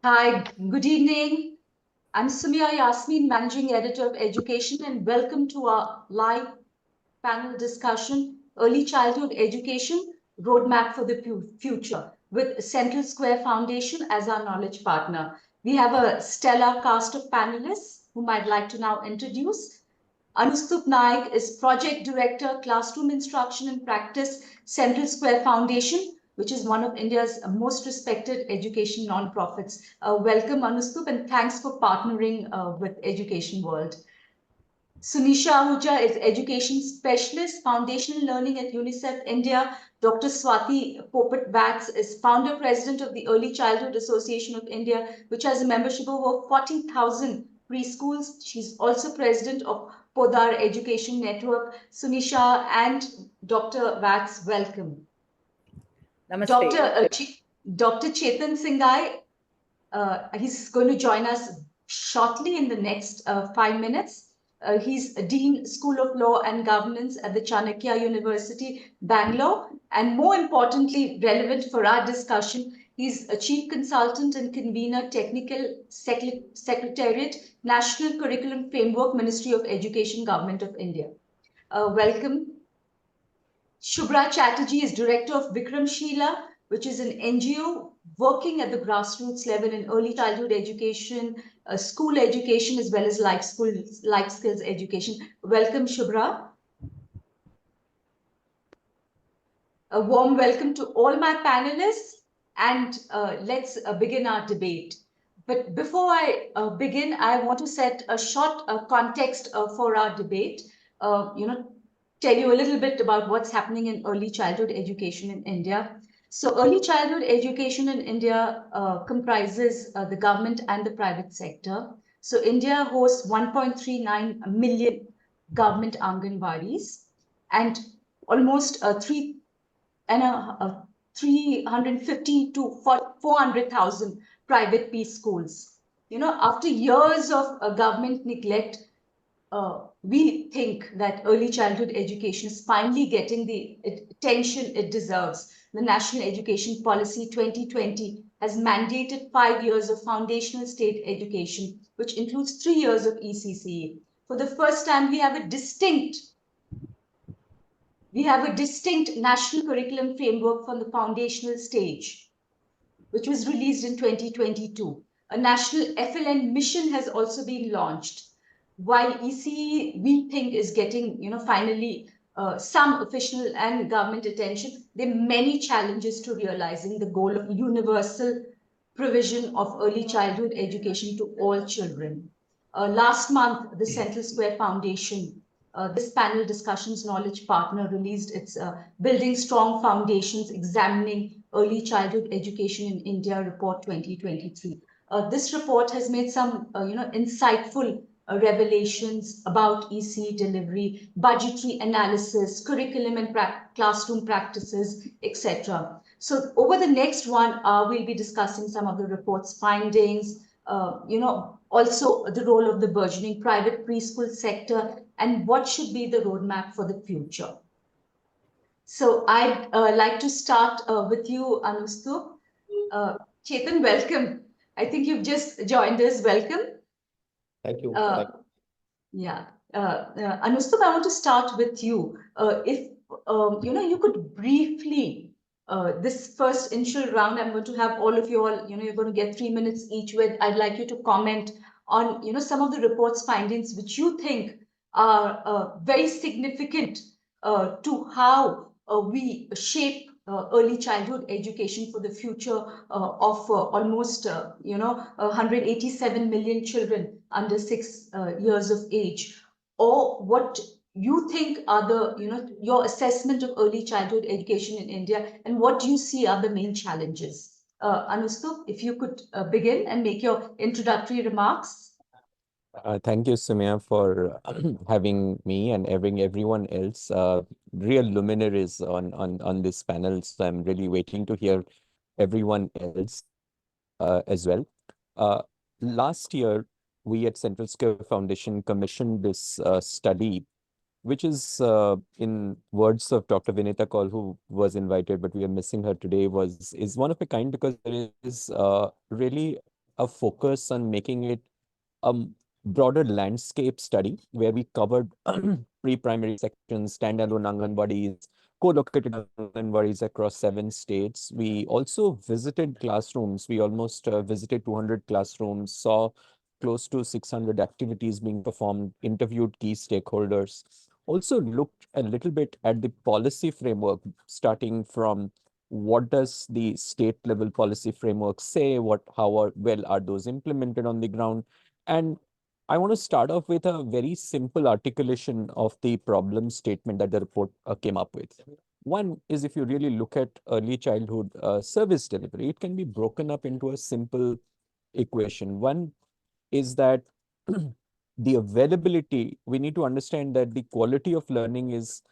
Hi, good evening. I'm Sumia Yasmin, Managing Editor of Education, and welcome to our live panel discussion, Early Childhood Education, Roadmap for the Future, with Central Square Foundation as our knowledge partner. We have a stellar cast of panelists whom I'd like to now introduce. Anustup Naik is Project Director, Classroom Instruction and Practice, Central Square Foundation, which is one of India's most respected education nonprofits. Welcome, Anustup, and thanks for partnering with Education World. Sunisha Ahuja is Education Specialist, Foundational Learning at UNICEF India. Dr. Swati Popat Vats is Founder President of the Early Childhood Association of India, which has a membership of over 40,000 preschools. She's also President of Podar Education Network. Sunisha and Dr. Vats, welcome. Namaste. Dr. Chetan Singhai, he's going to join us shortly in the next 5 minutes. He's Dean School of Law and Governance at the Chanakya University, Bangalore. And more importantly, relevant for our discussion, he's a Chief Consultant and Convener, Technical Secretariat, National Curriculum Framework, Ministry of Education, Government of India. Welcome. Shubhra Chatterjee is Director of Vikramshila, which is an NGO working at the grassroots level in early childhood education, school education, as well as life skills education. Welcome, Shubhra. A warm welcome to all my panelists, and let's begin our debate. But before I begin, I want to set a short context for our debate. Tell you a little bit about what's happening in early childhood education in India. So early childhood education in India comprises the government and the private sector. So India hosts 1.39 million government Anganwadis and almost 350 to 400,000 private preschools. After years of government neglect, we think that early childhood education is finally getting the attention it deserves. The National Education Policy 2020 has mandated 5 years of foundational state education, which includes 3 years of ECCE. For the first time, we have a distinct national curriculum framework from the foundational stage, which was released in 2022. A national FLN mission has also been launched. While ECE, we think, is getting, finally some official and government attention, there are many challenges to realizing the goal of universal provision of early childhood education to all children. Last month, the Central Square Foundation, this panel discussions knowledge partner, released its Building Strong Foundations Examining Early Childhood Education in India report 2023. This report has made some insightful revelations about ECE delivery, budgetary analysis, curriculum and classroom practices, etc. So over the next 1 hour, we'll be discussing some of the report's findings, also the role of the burgeoning private preschool sector, and what should be the roadmap for the future. So I'd like to start with you, Anustup. Chetan, welcome. I think you've just joined us. Welcome. Thank you. Yeah. Anustup, I want to start with you. If you could briefly, this first initial round, I'm going to have all of you all, you're going to get 3 minutes each with, I'd like you to comment on, some of the report's findings, which you think are very significant to how we shape early childhood education for the future of almost 187 million children under 6 years of age, or what you think are the your assessment of early childhood education in India, and what do you see are the main challenges. Anustup, if you could begin and make your introductory remarks. Thank you, Sumia, for having me and having everyone else, real luminaries on this panel. So I'm really waiting to hear everyone else as well. Last year, we at Central Square Foundation commissioned this study, which is, in words of Dr. Vinita Kaul, who was invited, but we are missing her today, is one of a kind, because there is really a focus on making it a broader landscape study where we covered pre-primary sections, standalone Anganwadis, co-located Anganwadis across 7 states. We also visited classrooms. We almost visited 200 classrooms, saw close to 600 activities being performed, interviewed key stakeholders, also looked a little bit at the policy framework, starting from what does the state level policy framework say, well are those implemented on the ground. And I want to start off with a very simple articulation of the problem statement that the report came up with. One is, if you really look at early childhood service delivery, it can be broken up into a simple equation. One is that the availability, we need to understand that the quality of learning is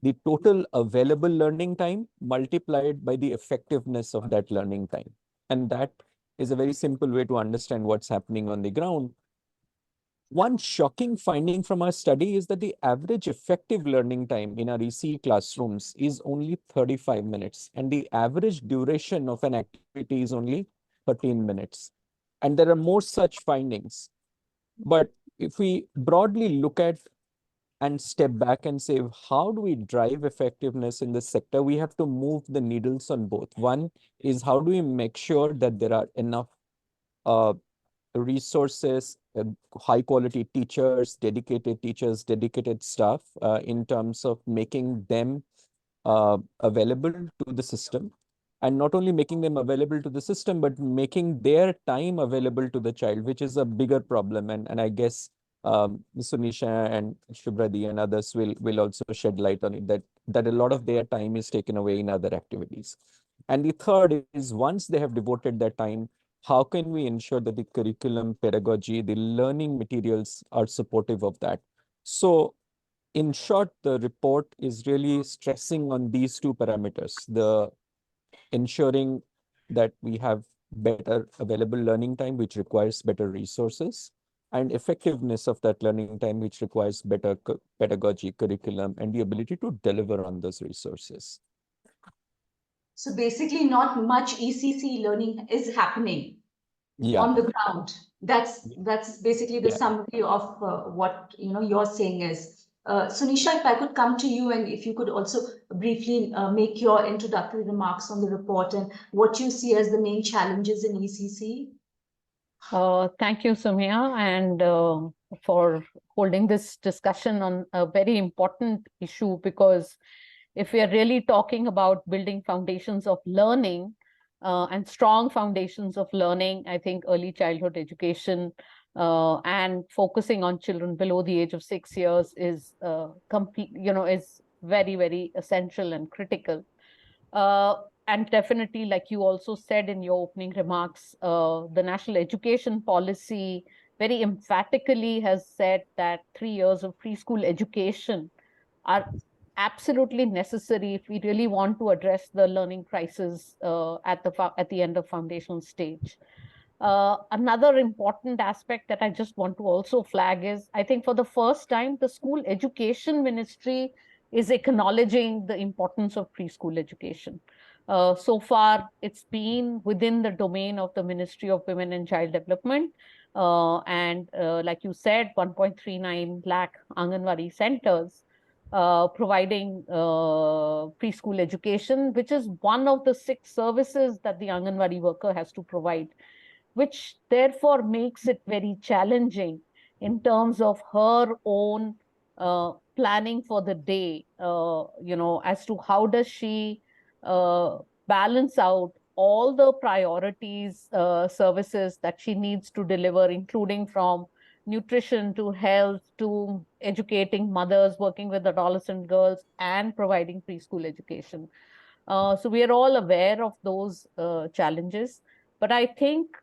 the total available learning time multiplied by the effectiveness of that learning time. And that is a very simple way to understand what's happening on the ground. One shocking finding from our study is that the average effective learning time in our ECE classrooms is only 35 minutes, and the average duration of an activity is only 13 minutes. And there are more such findings. But if we broadly look at and step back and say, how do we drive effectiveness in this sector? We have to move the needles on both. One is, how do we make sure that there are enough resources, high quality teachers, dedicated staff in terms of making them available to the system, and not only making them available to the system, but making their time available to the child, which is a bigger problem. And I guess Sunisha and Shubhradi and others will also shed light on it, that a lot of their time is taken away in other activities. And the third is, once they have devoted their time, how can we ensure that the curriculum, pedagogy, the learning materials are supportive of that? So in short, the report is really stressing on these two parameters, the ensuring that we have better available learning time, which requires better resources, and effectiveness of that learning time, which requires better pedagogy, curriculum, and the ability to deliver on those resources. So basically, not much ECC learning is happening Yeah. on the ground. That's basically the Yeah. summary of what you're saying is. Sunisha, if I could come to you, and if you could also briefly make your introductory remarks on the report and what you see as the main challenges in ECC. Thank you, Sumya, and for holding this discussion on a very important issue, because if we are really talking about building foundations of learning and strong foundations of learning, I think early childhood education and focusing on children below the age of 6 years is is very, very essential and critical. And definitely, like you also said in your opening remarks, the national education policy very emphatically has said that 3 years of preschool education are absolutely necessary if we really want to address the learning crisis at the end of foundational stage. Another important aspect that I just want to also flag is, I think for the first time, the School Education Ministry is acknowledging the importance of preschool education. So far, it's been within the domain of the Ministry of Women and Child Development. And like you said, 1.39 lakh Anganwadi centers providing preschool education, which is one of the 6 services that the Anganwadi worker has to provide, which therefore makes it very challenging in terms of her own planning for the day, as to how does she balance out all the priorities services that she needs to deliver, including from nutrition to health to educating mothers, working with adolescent girls, and providing preschool education. So we are all aware of those challenges. But I think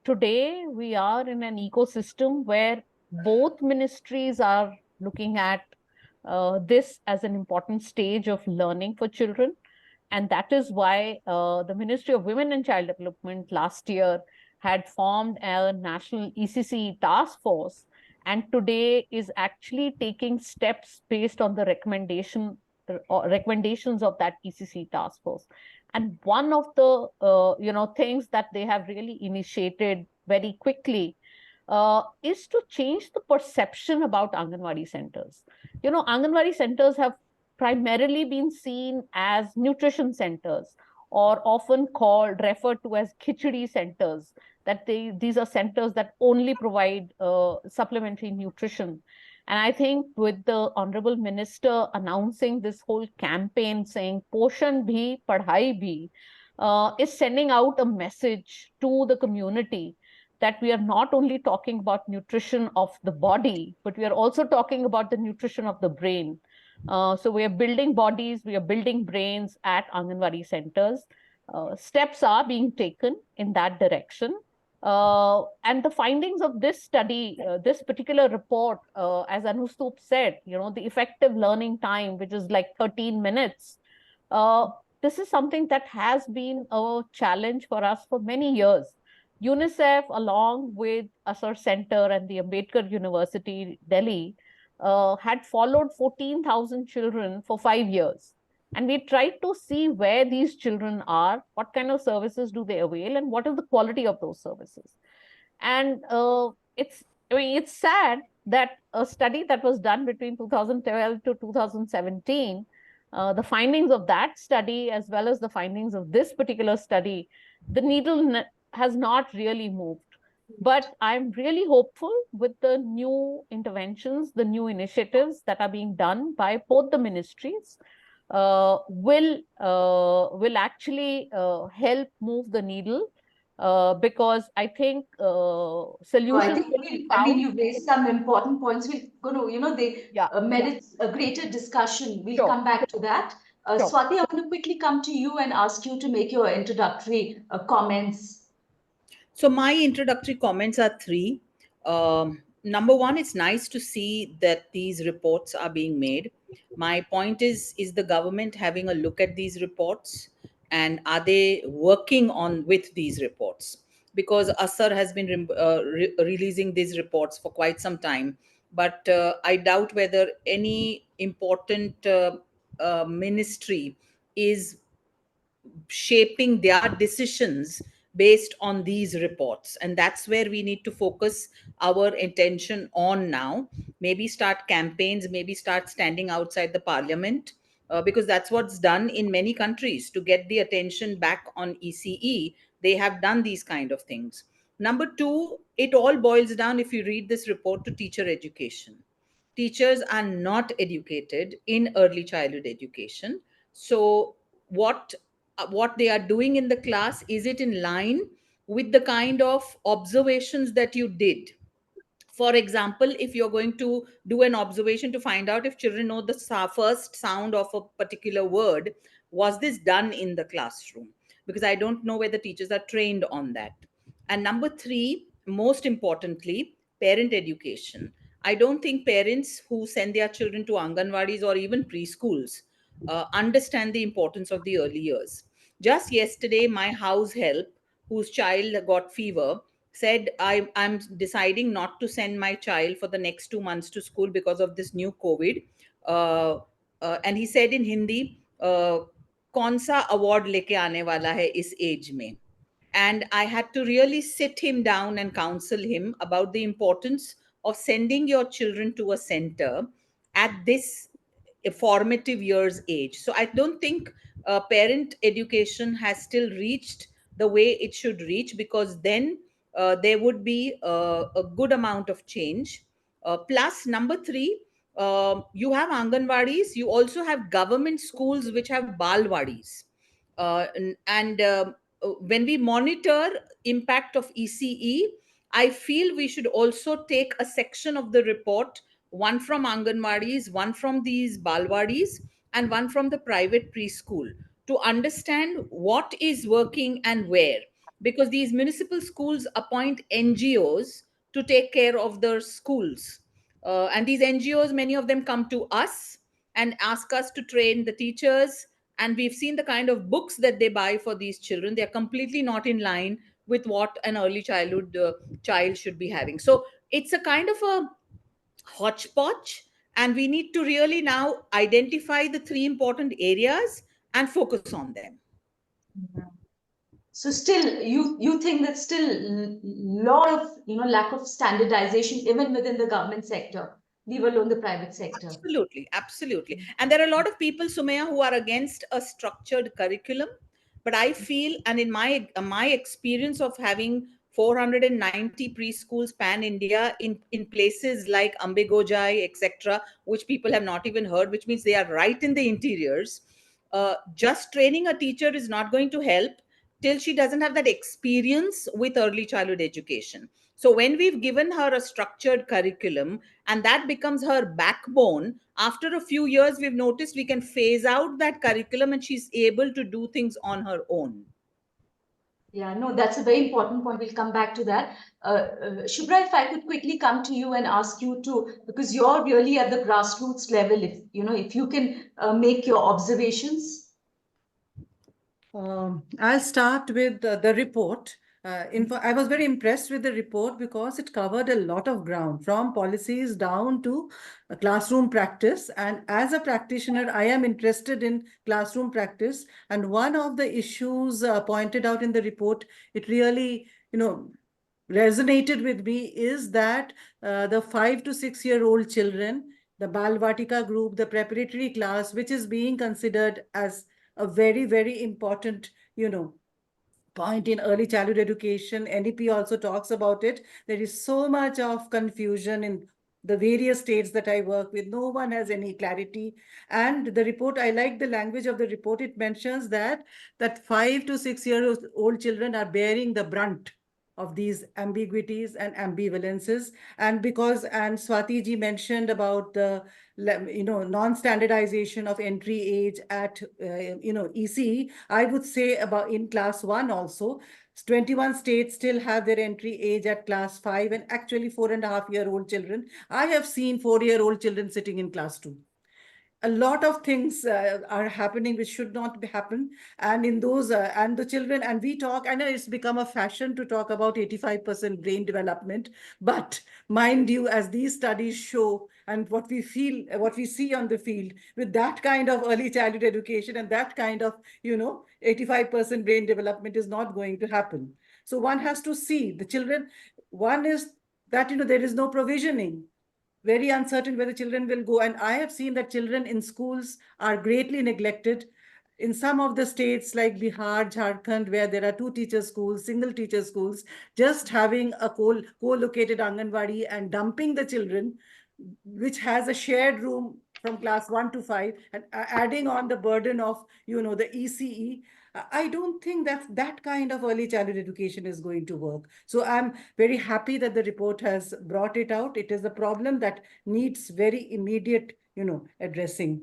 today we are in an ecosystem where both ministries are looking at this as an important stage of learning for children. And that is why the Ministry of Women and Child Development last year had formed a national ECC task force, and today is actually taking steps based on the recommendations of that ECC task force. And one of the things that they have really initiated very quickly is to change the perception about Anganwadi centers. Anganwadi centers have primarily been seen as nutrition centers, or often referred to as khichdi centers, that these are centers that only provide supplementary nutrition. And I think with the Honorable Minister announcing this whole campaign saying Poshan bhi, Padhai bhi, is sending out a message to the community that we are not only talking about nutrition of the body, but we are also talking about the nutrition of the brain. So we are building bodies, we are building brains at Anganwadi centers. Steps are being taken in that direction. And the findings of this study, this particular report, as Anustup said, the effective learning time, which is like 13 minutes, this is something that has been a challenge for us for many years. UNICEF, along with Asar Center and the Ambedkar University, Delhi, had followed 14,000 children for 5 years. And we tried to see where these children are, what kind of services do they avail, and what is the quality of those services. And it's sad that a study that was done between 2012 to 2017, the findings of that study, as well as the findings of this particular study, the needle has not really moved. But I'm really hopeful with the new interventions, the new initiatives that are being done by both the ministries, will actually help move the needle, because I think So I solutions think will be found. you raised some important points. We're going to, they Yeah, merit a greater discussion. We'll sure, come back to that. sure. Swati, I want to quickly come to you and ask you to make your introductory comments. So my introductory comments are three. Number one, it's nice to see that these reports are being made. My point is the government having a look at these reports, and are they working on with these reports? Because Asar has been releasing these reports for quite some time, but I doubt whether any important ministry is shaping their decisions based on these reports. And that's where we need to focus our attention on now. Maybe start campaigns, maybe start standing outside the parliament, because that's what's done in many countries to get the attention back on ECE. They have done these kind of things. Number two, it all boils down, if you read this report, to teacher education. Teachers are not educated in early childhood education. So what they are doing in the class, is it in line with the kind of observations that you did? For example, if you're going to do an observation to find out if children know the first sound of a particular word, was this done in the classroom? Because I don't know whether teachers are trained on that. And number three, most importantly, parent education. I don't think parents who send their children to Anganwadis or even preschools understand the importance of the early years. Just yesterday, my house help, whose child got fever, said, I'm deciding not to send my child for the next 2 months to school because of this new COVID. And he said in Hindi, कौन सा award लेके आने वाला है इस age में? And I had to really sit him down and counsel him about the importance of sending your children to a center at this formative years age. So I don't think parent education has still reached the way it should reach, because then there would be a good amount of change. Plus, number three, you have Anganwadis, you also have government schools which have Balwadis. When we monitor impact of ECE, I feel we should also take a section of the report, one from Anganwadis, one from these Balwadis, and one from the private preschool, to understand what is working and where. Because these municipal schools appoint NGOs to take care of their schools. And these NGOs, many of them come to us and ask us to train the teachers. And we've seen the kind of books that they buy for these children. They're completely not in line with what an early childhood child should be having. So it's a kind of a hodgepodge, and we need to really now identify the three important areas and focus on them. So still, you think that still lot of lack of standardization even within the government sector, leave alone the private sector. Absolutely, absolutely. And there are a lot of people, Sumaya, who are against a structured curriculum. But I feel, and in my experience of having 490 preschools pan India in places like Ambigojai, etc., which people have not even heard, which means they are right in the interiors. Just training a teacher is not going to help till she doesn't have that experience with early childhood education. So when we've given her a structured curriculum and that becomes her backbone, after a few years we've noticed we can phase out that curriculum and she's able to do things on her own. Yeah, no, that's a very important point. We'll come back to that. Shubhra, if I could quickly come to you and ask you to, because you're really at the grassroots level, if you can make your observations. I'll start with the report. I was very impressed with the report because it covered a lot of ground, from policies down to classroom practice. And as a practitioner, I am interested in classroom practice. And one of the issues pointed out in the report, it really, resonated with me, is that the 5 to 6 year old children, the Bal Vatika group, the preparatory class, which is being considered as a very, very important, point in early childhood education. NEP also talks about it. There is so much of confusion in the various states that I work with. No one has any clarity. And the report, I like the language of the report. It mentions that 5 to 6 year old children are bearing the brunt of these ambiguities and ambivalences. And Swati ji mentioned about the non-standardization of entry age at ECE. I would say about in class 1 also, 21 states still have their entry age at class 5, and actually 4.5-year-old children. I have seen 4-year-old children sitting in class 2. A lot of things are happening which should not happen, and in those and the children, and we talk, I know it's become a fashion to talk about 85% brain development, but mind you, as these studies show and what we see on the field, with that kind of early childhood education and that kind of 85% brain development is not going to happen. So one has to see the children. One is that there is no provisioning, very uncertain where the children will go. And I have seen that children in schools are greatly neglected. In some of the states like Bihar, Jharkhand, where there are 2 teacher schools, single teacher schools, just having a co-located Anganwadi and dumping the children, which has a shared room from class 1 to 5, and adding on the burden of, the ECE. I don't think that kind of early childhood education is going to work. So I'm very happy that the report has brought it out. It is a problem that needs very immediate, addressing.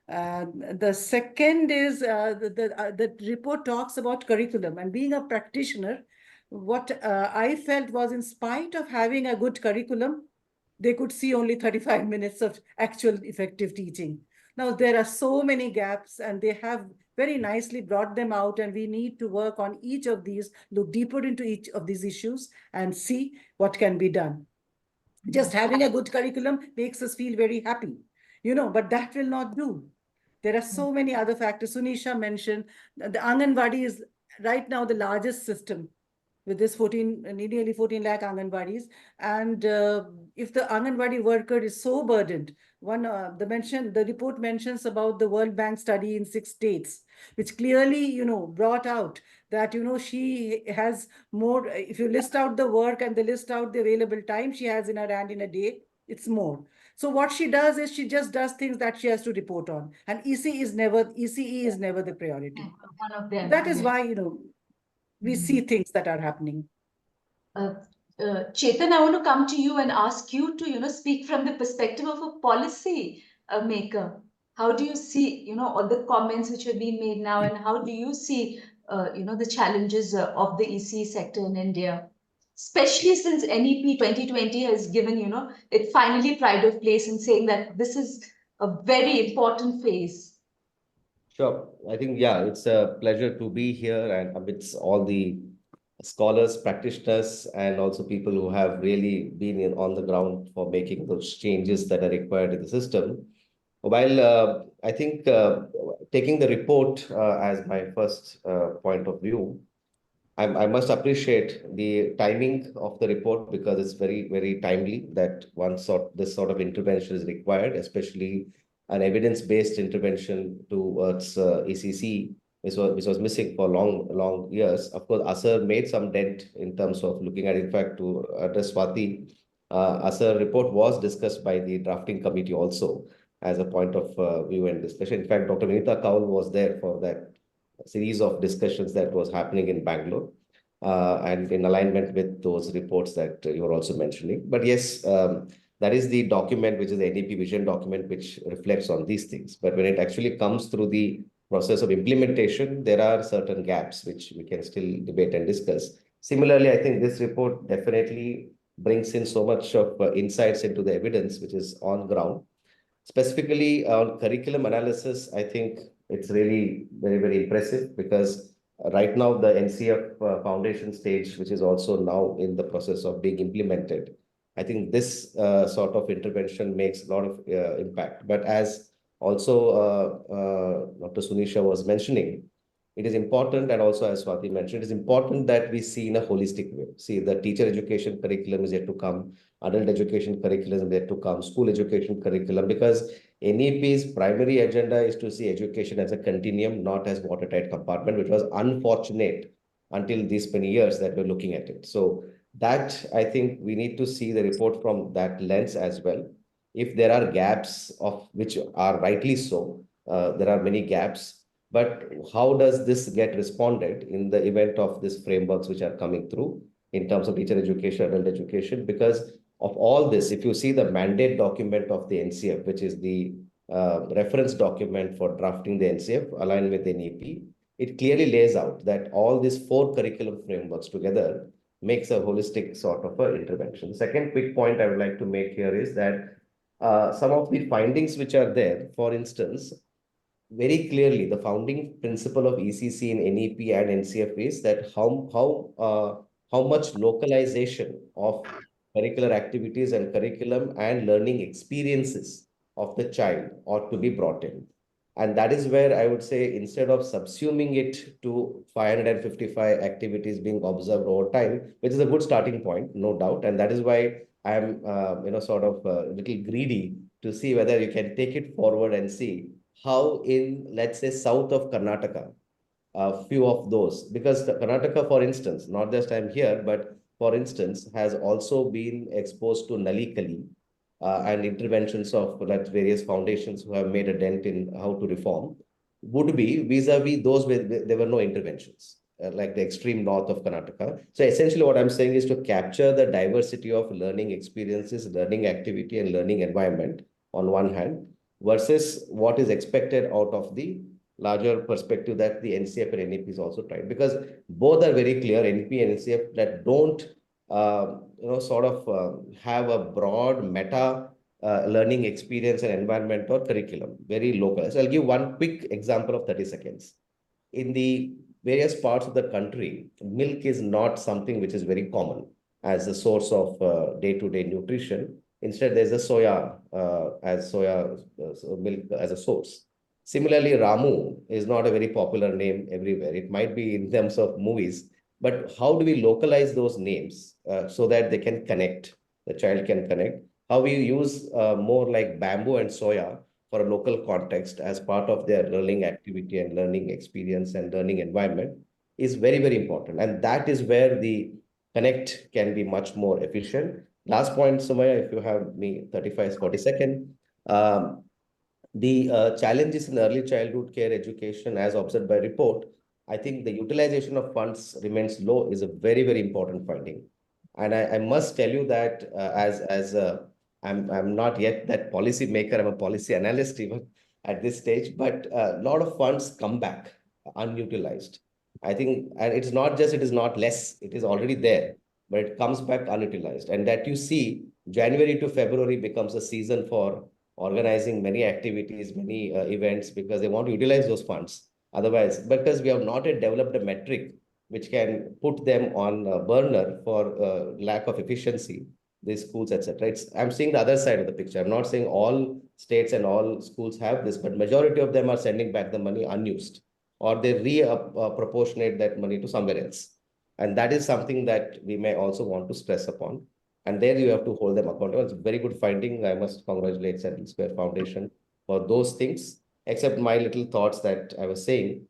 The second is the report talks about curriculum, and being a practitioner, what I felt was, in spite of having a good curriculum, they could see only 35 minutes of actual effective teaching. Now, there are so many gaps, and they have very nicely brought them out, and we need to work on each of these, look deeper into each of these issues and see what can be done. Just having a good curriculum makes us feel very happy, but that will not do. There are so many other factors. Sunisha mentioned the Anganwadi is right now the largest system with this nearly 14 lakh Anganwadis. And if the Anganwadi worker is so burdened, the report mentions about the World Bank study in 6 states, which clearly, brought out that, she has more, if you list out the work and they list out the available time she has in her hand in a day, it's more. So what she does is she just does things that she has to report on. And ECE is never the priority. One of them. That is why, we see things that are happening. Chetan, I want to come to you and ask you to, speak from the perspective of a policy maker. How do you see, all the comments which have been made now, and how do you see, the challenges of the ECE sector in India, especially since NEP 2020 has given, it finally pride of place in saying that this is a very important phase. Sure. I think, yeah, it's a pleasure to be here and amidst all the scholars, practitioners, and also people who have really been on the ground for making those changes that are required in the system. While I think taking the report as my first point of view, I must appreciate the timing of the report because it's very, very timely that this sort of intervention is required, especially an evidence-based intervention towards ECC, which was missing for long years. Of course, ASER made some dent in terms of looking at, in fact, to address Swati, ASER report was discussed by the drafting committee also as a point of view and discussion. In fact, Dr. Vinita Kaul was there for that series of discussions that was happening in Bangalore, and in alignment with those reports that you're also mentioning. But yes, that is the document, which is the NEP vision document, which reflects on these things. But when it actually comes through the process of implementation, there are certain gaps which we can still debate and discuss. Similarly, I think this report definitely brings in so much of insights into the evidence which is on ground. Specifically on curriculum analysis, I think it's really very, very impressive because right now the NCF foundation stage, which is also now in the process of being implemented, I think this sort of intervention makes a lot of impact. But as also Dr. Sunisha was mentioning, it is important, and also as Swati mentioned, it is important that we see in a holistic way. See, the teacher education curriculum is yet to come, adult education curriculum is yet to come, school education curriculum, because NEP's primary agenda is to see education as a continuum, not as watertight compartment, which was unfortunate until these many years that we're looking at it. So that, I think we need to see the report from that lens as well. If there are gaps, of which are rightly so, there are many gaps, but how does this get responded in the event of these frameworks which are coming through in terms of teacher education, adult education? Because of all this, if you see the mandate document of the NCF, which is the reference document for drafting the NCF aligned with the NEP, it clearly lays out that all these 4 curriculum frameworks together makes a holistic sort of a intervention. The second quick point I would like to make here is that some of the findings which are there, for instance, very clearly, the founding principle of ECC in NEP and NCF is that how much localization of curricular activities and curriculum and learning experiences of the child ought to be brought in. And that is where I would say, instead of subsuming it to 555 activities being observed over time, which is a good starting point, no doubt. And that is why I am, sort of a little greedy to see whether you can take it forward and see how in, let's say, south of Karnataka, a few of those, because Karnataka, for instance, not just I'm here, but for instance, has also been exposed to Nalikali and interventions of various foundations who have made a dent in how to reform, would be vis-a-vis those where there were no interventions, like the extreme north of Karnataka. So essentially what I'm saying is to capture the diversity of learning experiences, learning activity, and learning environment on one hand, versus what is expected out of the larger perspective that the NCF and NEP is also trying. Because both are very clear, NEP and NCF, that don't have a broad meta learning experience and environment or curriculum, very local. So I'll give one quick example of 30 seconds. In the various parts of the country, milk is not something which is very common as a source of day-to-day nutrition. Instead, there's a soya milk as a source. Similarly, Ramu is not a very popular name everywhere. It might be in terms of movies, but how do we localize those names so that they can connect, the child can connect? How we use more like bamboo and soya for a local context as part of their learning activity and learning experience and learning environment is very, very important. And that is where the connect can be much more efficient. Last point, Sumaya, if you have me 35, 40 seconds. The challenges in early childhood care education as observed by report, I think the utilization of funds remains low is a very, very important finding. And I must tell you that I'm not yet that policy maker, I'm a policy analyst even at this stage, but a lot of funds come back unutilized. I think, and it's not just, it is not less, it is already there, but it comes back unutilized. And that you see, January to February becomes a season for organizing many activities, many events, because they want to utilize those funds. Otherwise, because we have not yet developed a metric which can put them on a burner for lack of efficiency, the schools, etc. I'm seeing the other side of the picture. I'm not saying all states and all schools have this, but majority of them are sending back the money unused, or they proportionate that money to somewhere else. And that is something that we may also want to stress upon. And there you have to hold them accountable. It's a very good finding. I must congratulate Central Square Foundation for those things, except my little thoughts that I was saying.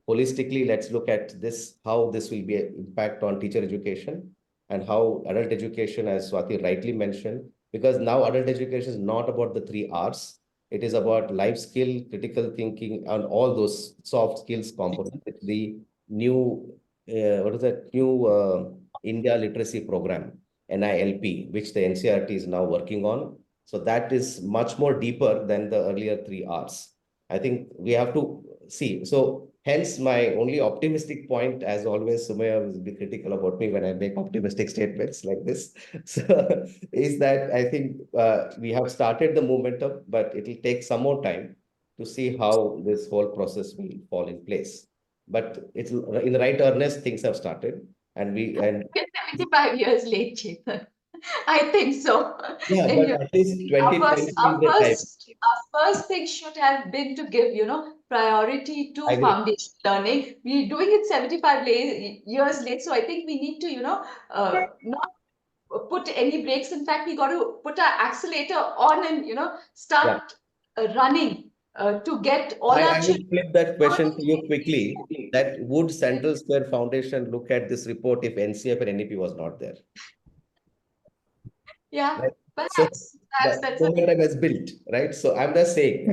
Holistically, let's look at this, how this will be an impact on teacher education and how adult education, as Swati rightly mentioned, because now adult education is not about the 3 R's. It is about life skill, critical thinking, and all those soft skills components. The new, what is that new India literacy program, NILP, which the NCERT is now working on. So that is much more deeper than the earlier 3 R's. I think we have to see. So hence my only optimistic point, as always, Sumaya will be critical about me when I make optimistic statements like this. So is that I think we have started the momentum, but it will take some more time to see how this whole process will fall in place. But it's in the right earnest, things have started. And we and We're 75 years late, Chetan. I think so. yeah, And but you at least our 2020 first, is the time. our first thing should have been to give, priority to I agree. foundation learning. We're doing it 75 years late, so I think we need to, not put any brakes. In fact, we got to put our accelerator on and, start running to get all our I will children. flip that question to you quickly. That would Central Square Foundation look at this report if NCF and NEP was not there? Yeah, Right? So perhaps the that's a momentum is built, right? So I'm just saying,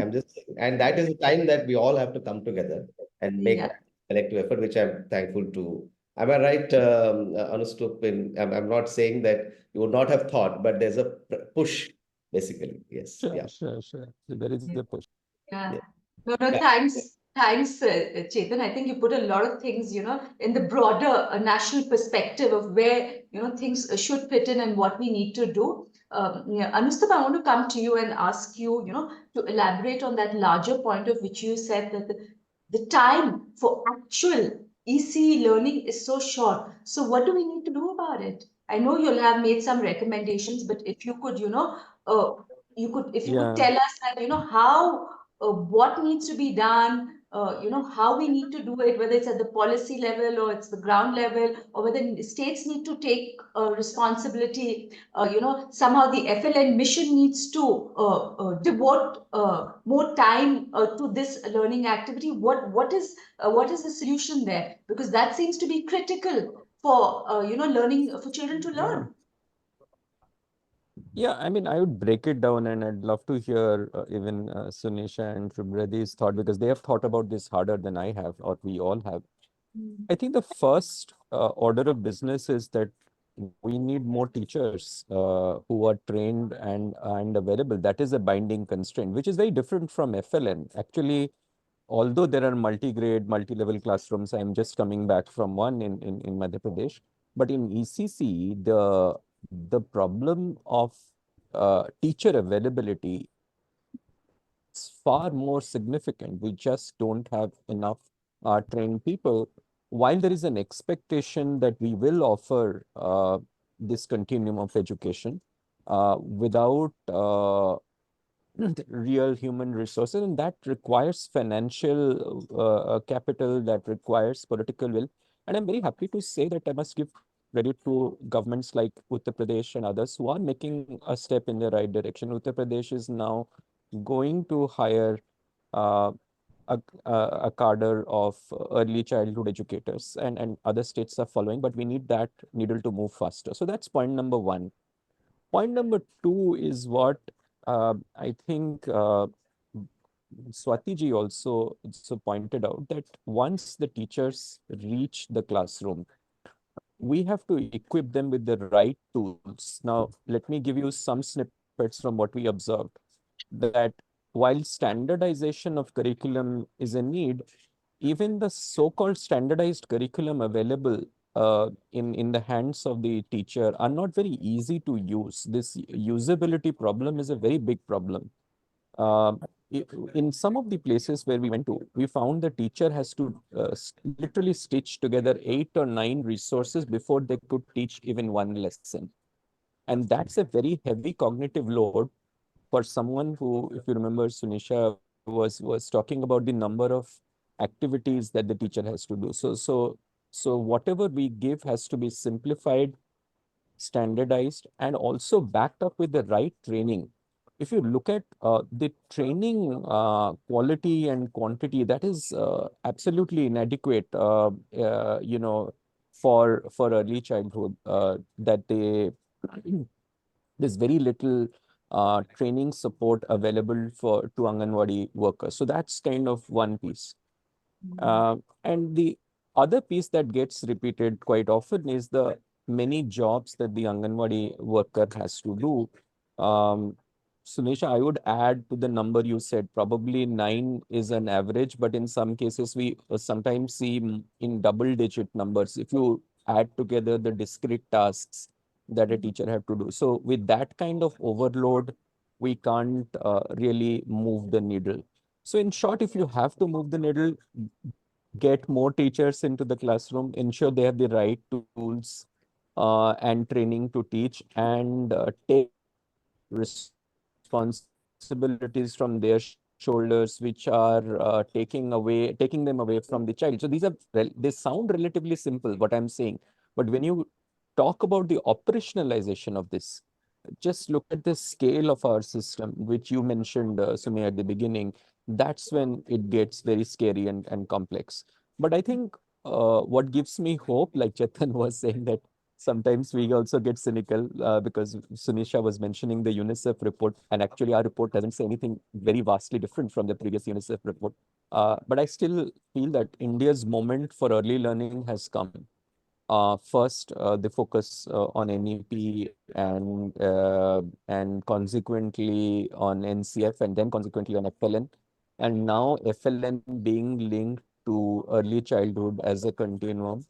and that is the time that we all have to come together and make yeah. that collective effort, which I'm thankful to. Am I right, Anustup? I'm not saying that you would not have thought, but there's a push, basically. Yes. Sure, Yeah. sure, sure. So there is a push. Yeah. Yeah. No, Yeah. thanks, Chetan. I think you put a lot of things, in the broader national perspective of where, things should fit in and what we need to do. Anustab, I want to come to you and ask you, to elaborate on that larger point of which you said that the time for actual EC learning is so short. So what do we need to do about it? I know you'll have made some recommendations, but if you could, if you could Yeah. tell us that, how what needs to be done, how we need to do it, whether it's at the policy level or it's the ground level, or whether states need to take responsibility. Somehow the FLN mission needs to devote more time to this learning activity. What is the solution there? Because that seems to be critical for learning for children to learn. Yeah, I mean, I would break it down, and I'd love to hear even Sunisha and Shubhradi's thought, because they have thought about this harder than I have, or we all have. I think the first order of business is that we need more teachers who are trained and available. That is a binding constraint, which is very different from FLN. Actually, although there are multi-grade, multi-level classrooms, I'm just coming back from one in Madhya Pradesh. But in ECC, the problem of teacher availability is far more significant. We just don't have enough trained people, while there is an expectation that we will offer this continuum of education without real human resources, and that requires financial capital, that requires political will. And I'm very happy to say that I must give credit to governments like Uttar Pradesh and others who are making a step in the right direction. Uttar Pradesh is now going to hire uh, a cadre of early childhood educators, and other states are following, but we need that needle to move faster. So that's point number one. Point number two is what I think Swati ji also pointed out, that once the teachers reach the classroom, we have to equip them with the right tools. Now, let me give you some snippets from what we observed, that while standardization of curriculum is a need, even the so-called standardized curriculum available in the hands of the teacher are not very easy to use. This usability problem is a very big problem. In some of the places where we went to, we found the teacher has to literally stitch together 8 or 9 resources before they could teach even one lesson. And that's a very heavy cognitive load for someone who, if you remember, Sunisha was talking about the number of activities that the teacher has to do. So whatever we give has to be simplified, standardized, and also backed up with the right training. If you look at the training quality and quantity, that is absolutely inadequate, for early childhood, that there's very little training support available to Anganwadi workers. So that's kind of one piece. And the other piece that gets repeated quite often is the many jobs that the Anganwadi worker has to do. Sunisha, I would add to the number you said, probably 9 is an average, but in some cases we sometimes see in double-digit numbers if you add together the discrete tasks that a teacher have to do. So with that kind of overload, we can't really move the needle. So in short, if you have to move the needle, get more teachers into the classroom, ensure they have the right tools and training to teach, and take responsibilities from their shoulders, which are taking them away from the child. So they sound relatively simple, what I'm saying, but when you talk about the operationalization of this, just look at the scale of our system, which you mentioned, Sumi, at the beginning. That's when it gets very scary and complex. But I think what gives me hope, like Chetan was saying, that sometimes we also get cynical because Sunisha was mentioning the UNICEF report, and actually our report doesn't say anything very vastly different from the previous UNICEF report. But I still feel that India's moment for early learning has come. First, the focus on NEP and consequently on NCF, and then consequently on FLN, and now FLN being linked to early childhood as a continuum,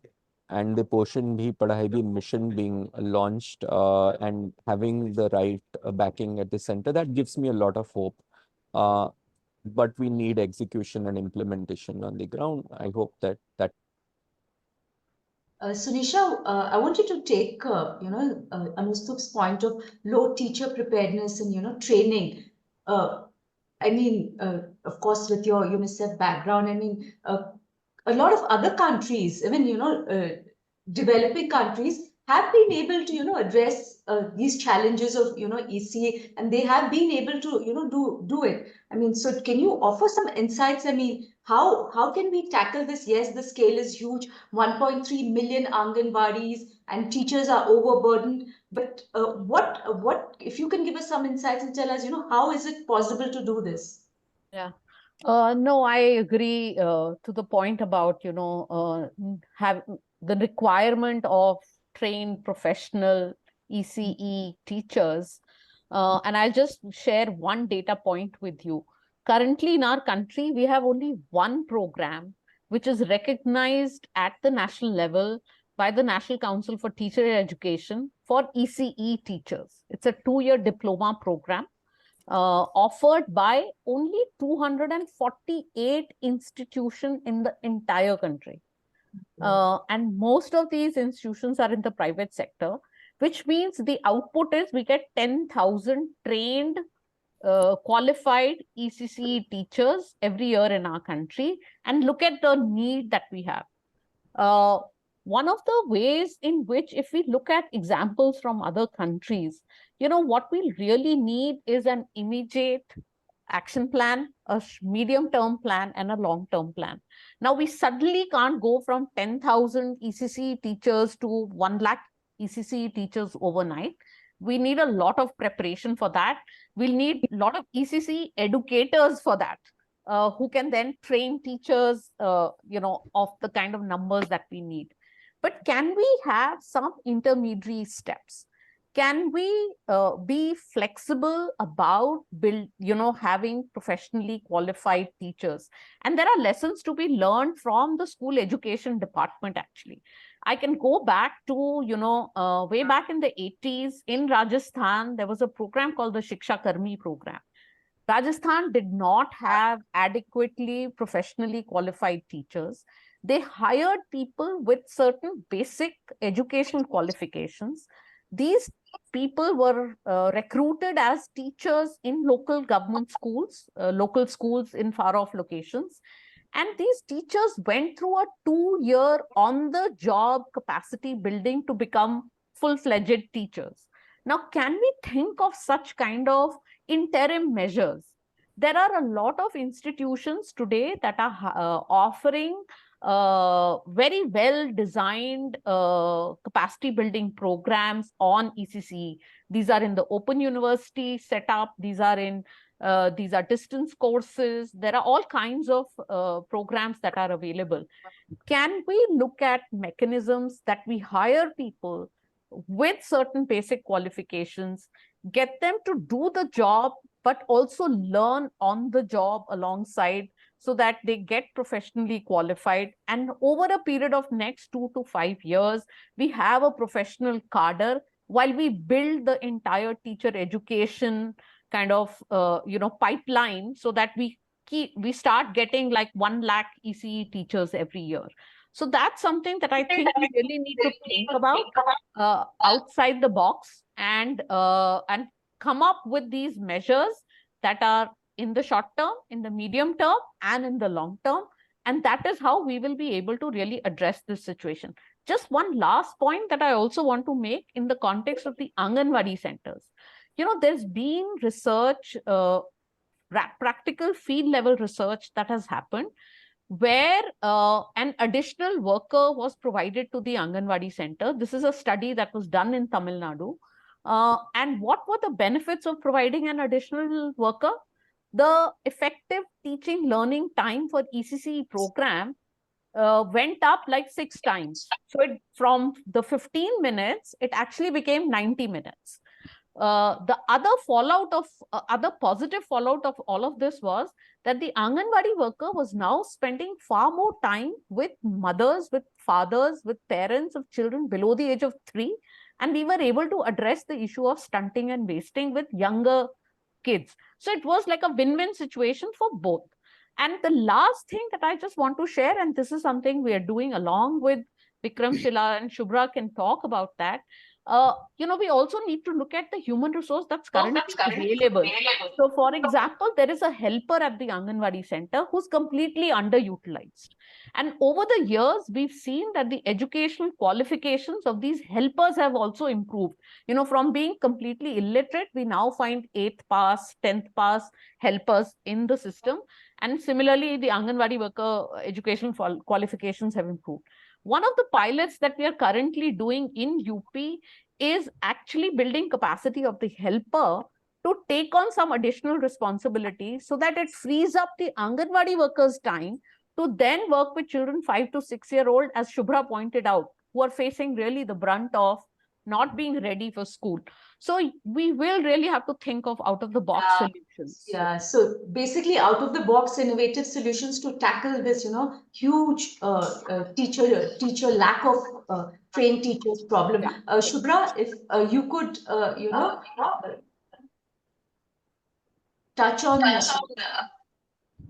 and the Poshan Bhi Padhai Bhi mission being launched and having the right backing at the center. That gives me a lot of hope. But we need execution and implementation on the ground. I hope that Sunisha, I want you to take, Anustup's point of low teacher preparedness and, training. Of course, with your UNICEF background, a lot of other countries, even, developing countries have been able to, address these challenges of, ECA, and they have been able to, do it. So can you offer some insights? How can we tackle this? Yes, the scale is huge, 1.3 million Anganwadis, and teachers are overburdened. But what, if you can give us some insights and tell us, how is it possible to do this? Yeah. No, I agree to the point about, have the requirement of trained professional ECE teachers. And I'll just share one data point with you. Currently in our country, we have only one program which is recognized at the national level by the National Council for Teacher Education for ECE teachers. It's a 2-year diploma program. Offered by only 248 institutions in the entire country. And most of these institutions are in the private sector, which means the output is we get 10,000 trained, qualified ECCE teachers every year in our country. And look at the need that we have. One of the ways in which, if we look at examples from other countries, what we really need is an immediate action plan, a medium-term plan, and a long-term plan. Now, we suddenly can't go from 10,000 ECCE teachers to 1 lakh ECCE teachers overnight. We need a lot of preparation for that. We'll need a lot of ECCE educators for that, who can then train teachers, of the kind of numbers that we need. But can we have some intermediary steps? Can we be flexible about having professionally qualified teachers? And there are lessons to be learned from the school education department, actually. I can go back to, way back in the 80s in Rajasthan, there was a program called the Shiksha Karmi program. Rajasthan did not have adequately professionally qualified teachers. They hired people with certain basic educational qualifications. These people were recruited as teachers in local government schools, local schools in far off locations. And these teachers went through a 2-year on the job capacity building to become full-fledged teachers. Now, can we think of such kind of interim measures? There are a lot of institutions today that are offering very well designed capacity building programs on ECCE. These are in the Open University setup. These are distance courses. There are all kinds of programs that are available. Can we look at mechanisms that we hire people with certain basic qualifications, get them to do the job, but also learn on the job alongside, so that they get professionally qualified, and over a period of next 2 to 5 years, we have a professional cadre while we build the entire teacher education kind of pipeline, so that we start getting like 1 lakh ECE teachers every year. So that's something that I think we really need to think about outside the box, and come up with these measures that are in the short term, in the medium term, and in the long term. And that is how we will be able to really address this situation. Just one last point that I also want to make in the context of the Anganwadi centers. There's been research, practical field level research that has happened, where an additional worker was provided to the Anganwadi center. This is a study that was done in Tamil Nadu. And what were the benefits of providing an additional worker? The effective teaching learning time for ECCE program went up like 6 times. So from the 15 minutes, it actually became 90 minutes. The other positive fallout of all of this was that the Anganwadi worker was now spending far more time with mothers, with fathers, with parents of children below the age of 3. And we were able to address the issue of stunting and wasting with younger kids. So it was like a win-win situation for both. And the last thing that I just want to share, and this is something we are doing along with Vikram Shila, and Shubhra can talk about that. We also need to look at the human resource that's currently available. So, for example, there is a helper at the Anganwadi center who's completely underutilized. And over the years, we've seen that the educational qualifications of these helpers have also improved. From being completely illiterate, we now find 8th pass, 10th pass helpers in the system. And similarly, the Anganwadi worker educational qualifications have improved. One of the pilots that we are currently doing in UP is actually building capacity of the helper to take on some additional responsibility, so that it frees up the Anganwadi workers' time to then work with children 5 to 6 year old, as Shubhra pointed out, who are facing really the brunt of not being ready for school. So we will really have to think of out of the box solutions. Yeah, so basically out of the box innovative solutions to tackle this, huge teacher lack of trained teachers problem. Shubhra, if you could, touch on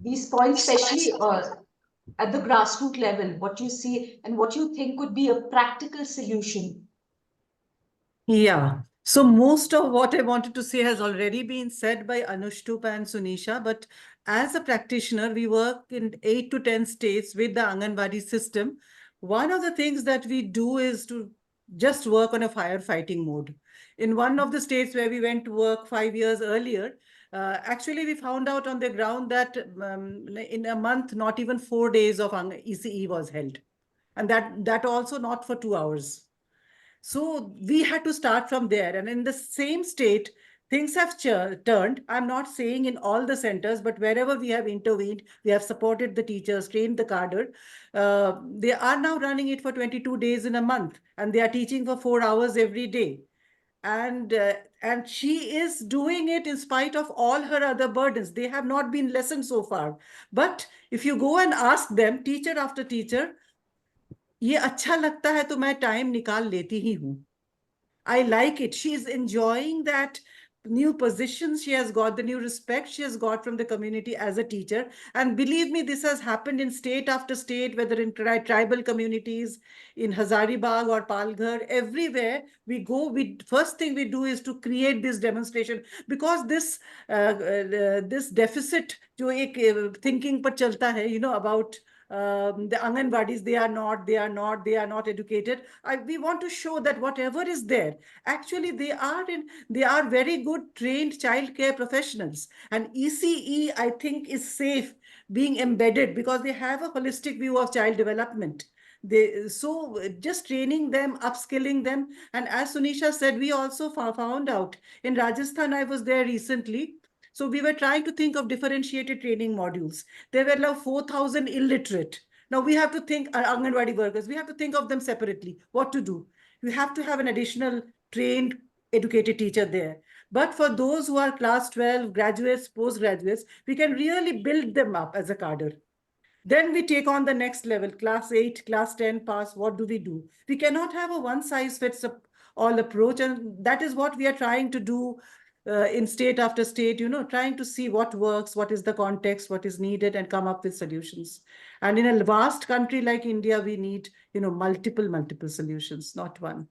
these points, especially at the grassroots level, what you see and what you think could be a practical solution. Yeah. So most of what I wanted to say has already been said by Anushtup and Sunisha, but as a practitioner, we work in 8 to 10 states with the Anganwadi system. One of the things that we do is to just work on a firefighting mode. In one of the states where we went to work 5 years earlier, actually we found out on the ground that in a month, not even 4 days of ECE was held. And that also not for 2 hours. So we had to start from there. And in the same state, things have turned. I'm not saying in all the centers, but wherever we have intervened, we have supported the teachers, trained the cadre. They are now running it for 22 days in a month, and they are teaching for 4 hours every day. And she is doing it in spite of all her other burdens. They have not been lessened so far. But if you go and ask them, teacher after teacher, ये अच्छा लगता है तो मैं time निकाल लेती ही हूँ. I like it. She is enjoying that new positions she has got, the new respect she has got from the community as a teacher. And believe me, this has happened in state after state, whether in tribal communities, in Hazaribagh or Palghar, everywhere we go, first thing we do is to create this demonstration, because this deficit जो एक thinking पर चलता है, about the Anganwadis, they are not educated. We want to show that whatever is there, actually they are very good trained childcare professionals. And ECE, I think, is safe being embedded because they have a holistic view of child development. So just training them, upskilling them. And as Sunisha said, we also found out in Rajasthan, I was there recently. So we were trying to think of differentiated training modules. There were like 4,000 illiterate. Now we have to think, Anganwadi workers, we have to think of them separately, what to do. We have to have an additional trained, educated teacher there. But for those who are class 12, graduates, postgraduates, we can really build them up as a cadre. Then we take on the next level, class 8, class 10 pass. What do? We cannot have a one-size-fits-all approach. And that is what we are trying to do in state after state, trying to see what works, what is the context, what is needed, and come up with solutions. And in a vast country like India, we need, multiple solutions, not one.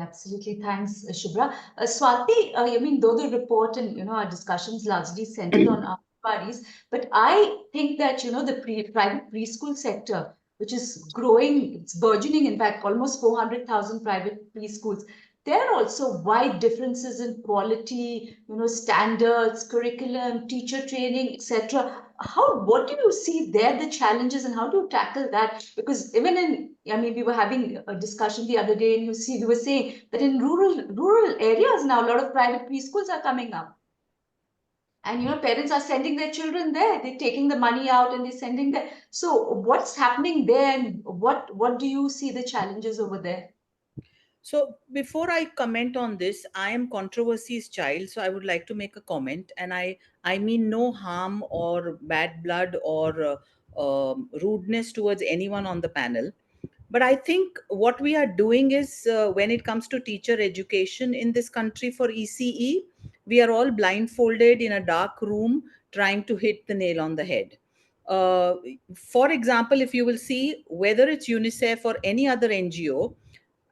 Absolutely. Thanks, Shubhra. Swati, I mean, though the report and, our discussions largely centered on our parties, but I think that, the private preschool sector, which is growing, it's burgeoning, in fact, almost 400,000 private preschools. There are also wide differences in quality, standards, curriculum, teacher training, etc. What do you see there, the challenges, and how do you tackle that? Because even we were having a discussion the other day, and we were saying that in rural areas now, a lot of private preschools are coming up. And parents are sending their children there. They're taking the money out and they're sending there. So what's happening there, and what do you see the challenges over there? So before I comment on this, I am controversy's child, so I would like to make a comment, and I mean no harm or bad blood or rudeness towards anyone on the panel. But I think what we are doing is when it comes to teacher education in this country for ECE, we are all blindfolded in a dark room trying to hit the nail on the head. For example, if you will see, whether it's UNICEF or any other NGO,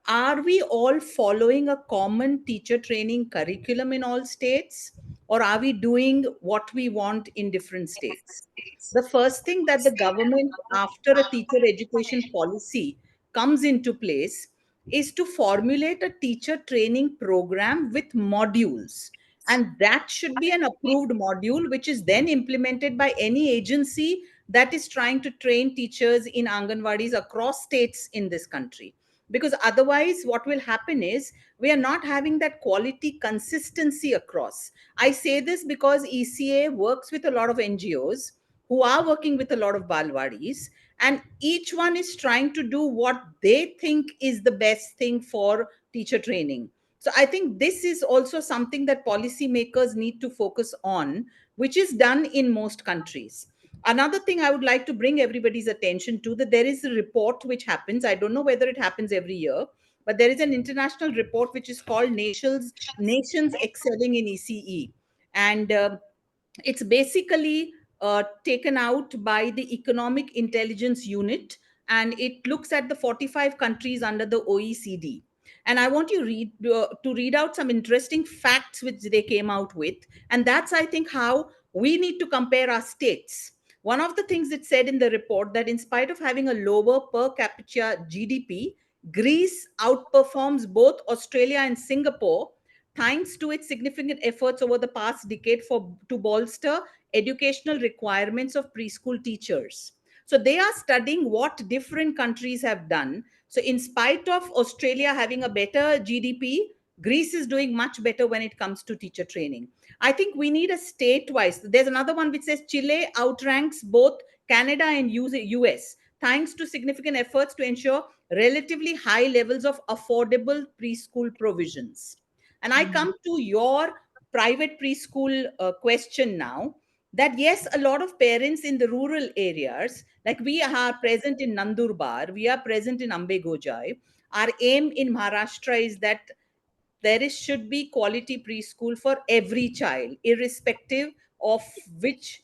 are we all following a common teacher training curriculum in all states, or are we doing what we want in different states? The first thing that the government, after a teacher education policy comes into place, is to formulate a teacher training program with modules. And that should be an approved module, which is then implemented by any agency that is trying to train teachers in Anganwadis across states in this country. Because otherwise what will happen is we are not having that quality consistency across. I say this because ECA works with a lot of NGOs who are working with a lot of balwadis, and each one is trying to do what they think is the best thing for teacher training. So I think this is also something that policymakers need to focus on, which is done in most countries. Another thing I would like to bring everybody's attention to, that there is a report which happens, I don't know whether it happens every year, but there is an international report which is called nations excelling in ECE, and it's basically taken out by the Economic Intelligence Unit, and it looks at the 45 countries under the OECD. And I want you to read out some interesting facts which they came out with, and that's, I think, how we need to compare our states. One of the things it said in the report, that in spite of having a lower per capita GDP, Greece outperforms both Australia and Singapore thanks to its significant efforts over the past decade to bolster educational requirements of preschool teachers. So they are studying what different countries have done. So in spite of Australia having a better GDP, Greece is doing much better when it comes to teacher training. I think we need a state-wise. There's another one which says Chile outranks both Canada and US, thanks to significant efforts to ensure relatively high levels of affordable preschool provisions. And I come to your private preschool question now, that yes, a lot of parents in the rural areas, like we are present in Nandurbar, we are present in Ambegojai. Our aim in Maharashtra is that should be quality preschool for every child, irrespective of which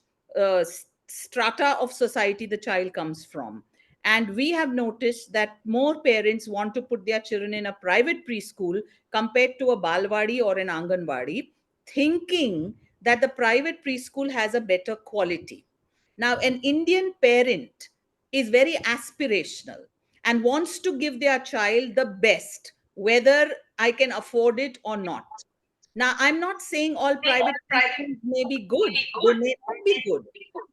strata of society the child comes from. And we have noticed that more parents want to put their children in a private preschool compared to a balwadi or an anganwadi, thinking that the private preschool has a better quality. Now, an Indian parent is very aspirational and wants to give their child the best, whether I can afford it or not. Now, I'm not saying all private preschools may be good, they may not be good,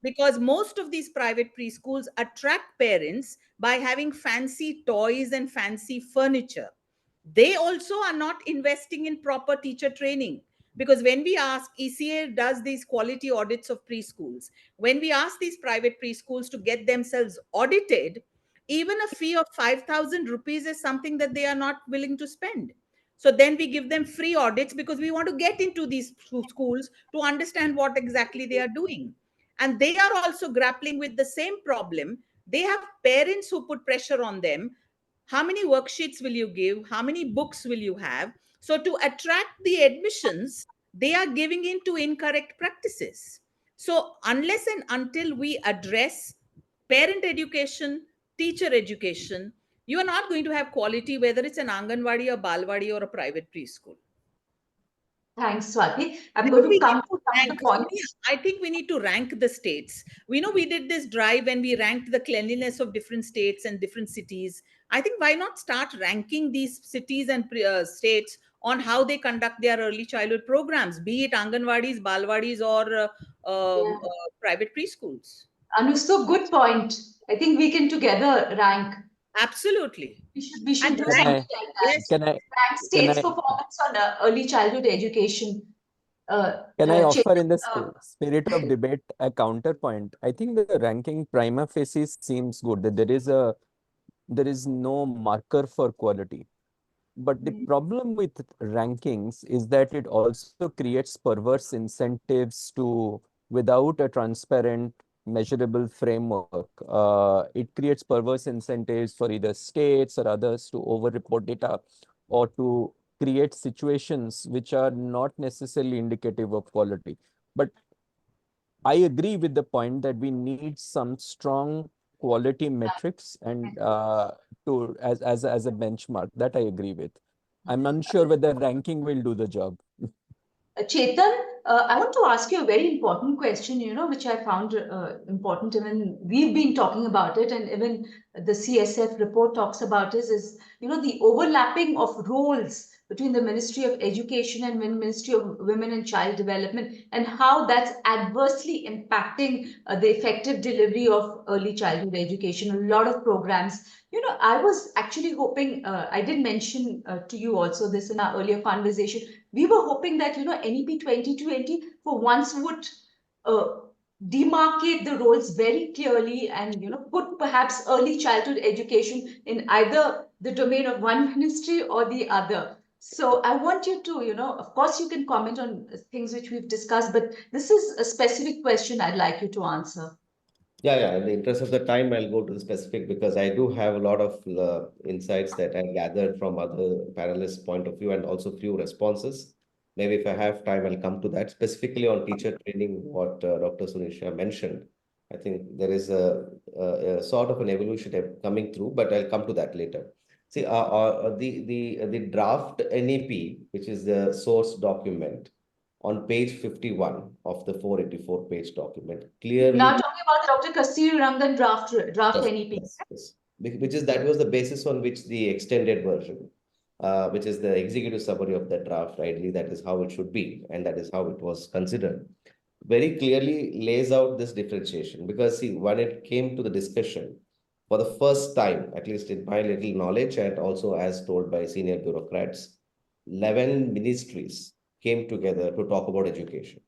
because most of these private preschools attract parents by having fancy toys and fancy furniture. They also are not investing in proper teacher training. Because when we ask, ECA does these quality audits of preschools, when we ask these private preschools to get themselves audited, even a fee of 5,000 rupees is something that they are not willing to spend. So then we give them free audits because we want to get into these schools to understand what exactly they are doing. And they are also grappling with the same problem. They have parents who put pressure on them. How many worksheets will you give? How many books will you have? So to attract the admissions, they are giving in to incorrect practices. So unless and until we address parent education, teacher education, you are not going to have quality, whether it's an Anganwadi, a Balwadi, or a private preschool. Thanks, Swati. I'm Because going we to come need to to some of rank. the points. I think we need to rank the states. We know we did this drive when we ranked the cleanliness of different states and different cities. I think why not start ranking these cities and states on how they conduct their early childhood programs, be it Anganwadis, Balwadis, or Yeah. private preschools. Anu, so good point. I think we can together rank. Absolutely. We should And do Can something I, like that. yes, can I, Rank can states' I, performance on early childhood education. can I offer in the Chetan, spirit of debate a counterpoint? I think the ranking prima facie seems good, that there is no marker for quality. But the problem with rankings is that it also creates perverse incentives to, without a transparent, measurable framework, it creates perverse incentives for either states or others to over-report data or to create situations which are not necessarily indicative of quality. But I agree with the point that we need some strong quality metrics and as a benchmark. That I agree with. I'm unsure whether ranking will do the job. Chetan, I want to ask you a very important question, which I found important. Even we've been talking about it, and even the CSF report talks about it, is, the overlapping of roles between the Ministry of Education and Ministry of Women and Child Development, and how that's adversely impacting the effective delivery of early childhood education. A lot of programs. I was actually hoping, I did mention to you also this in our earlier conversation, we were hoping that NEP 2020 for once would demarcate the roles very clearly and put perhaps early childhood education in either the domain of one ministry or the other. So I want you to, of course you can comment on things which we've discussed, but this is a specific question I'd like you to answer. Yeah. In the interest of the time, I'll go to the specific because I do have a lot of insights that I gathered from other panelists' point of view and also few responses. Maybe if I have time, I'll come to that. Specifically on teacher training, what Dr. Sunisha mentioned. I think there is a sort of an evolution coming through, but I'll come to that later. See, the draft NEP, which is the source document, on page 51 of the 484-page document, clearly. Now talking about Dr. Kasturi Rangan draft NEP. Yes. That was the basis on which the extended version, which is the executive summary of the draft, rightly, that is how it should be, and that is how it was considered, very clearly lays out this differentiation. Because see, when it came to the discussion, for the first time, at least in my little knowledge, and also as told by senior bureaucrats, 11 ministries came together to talk about education.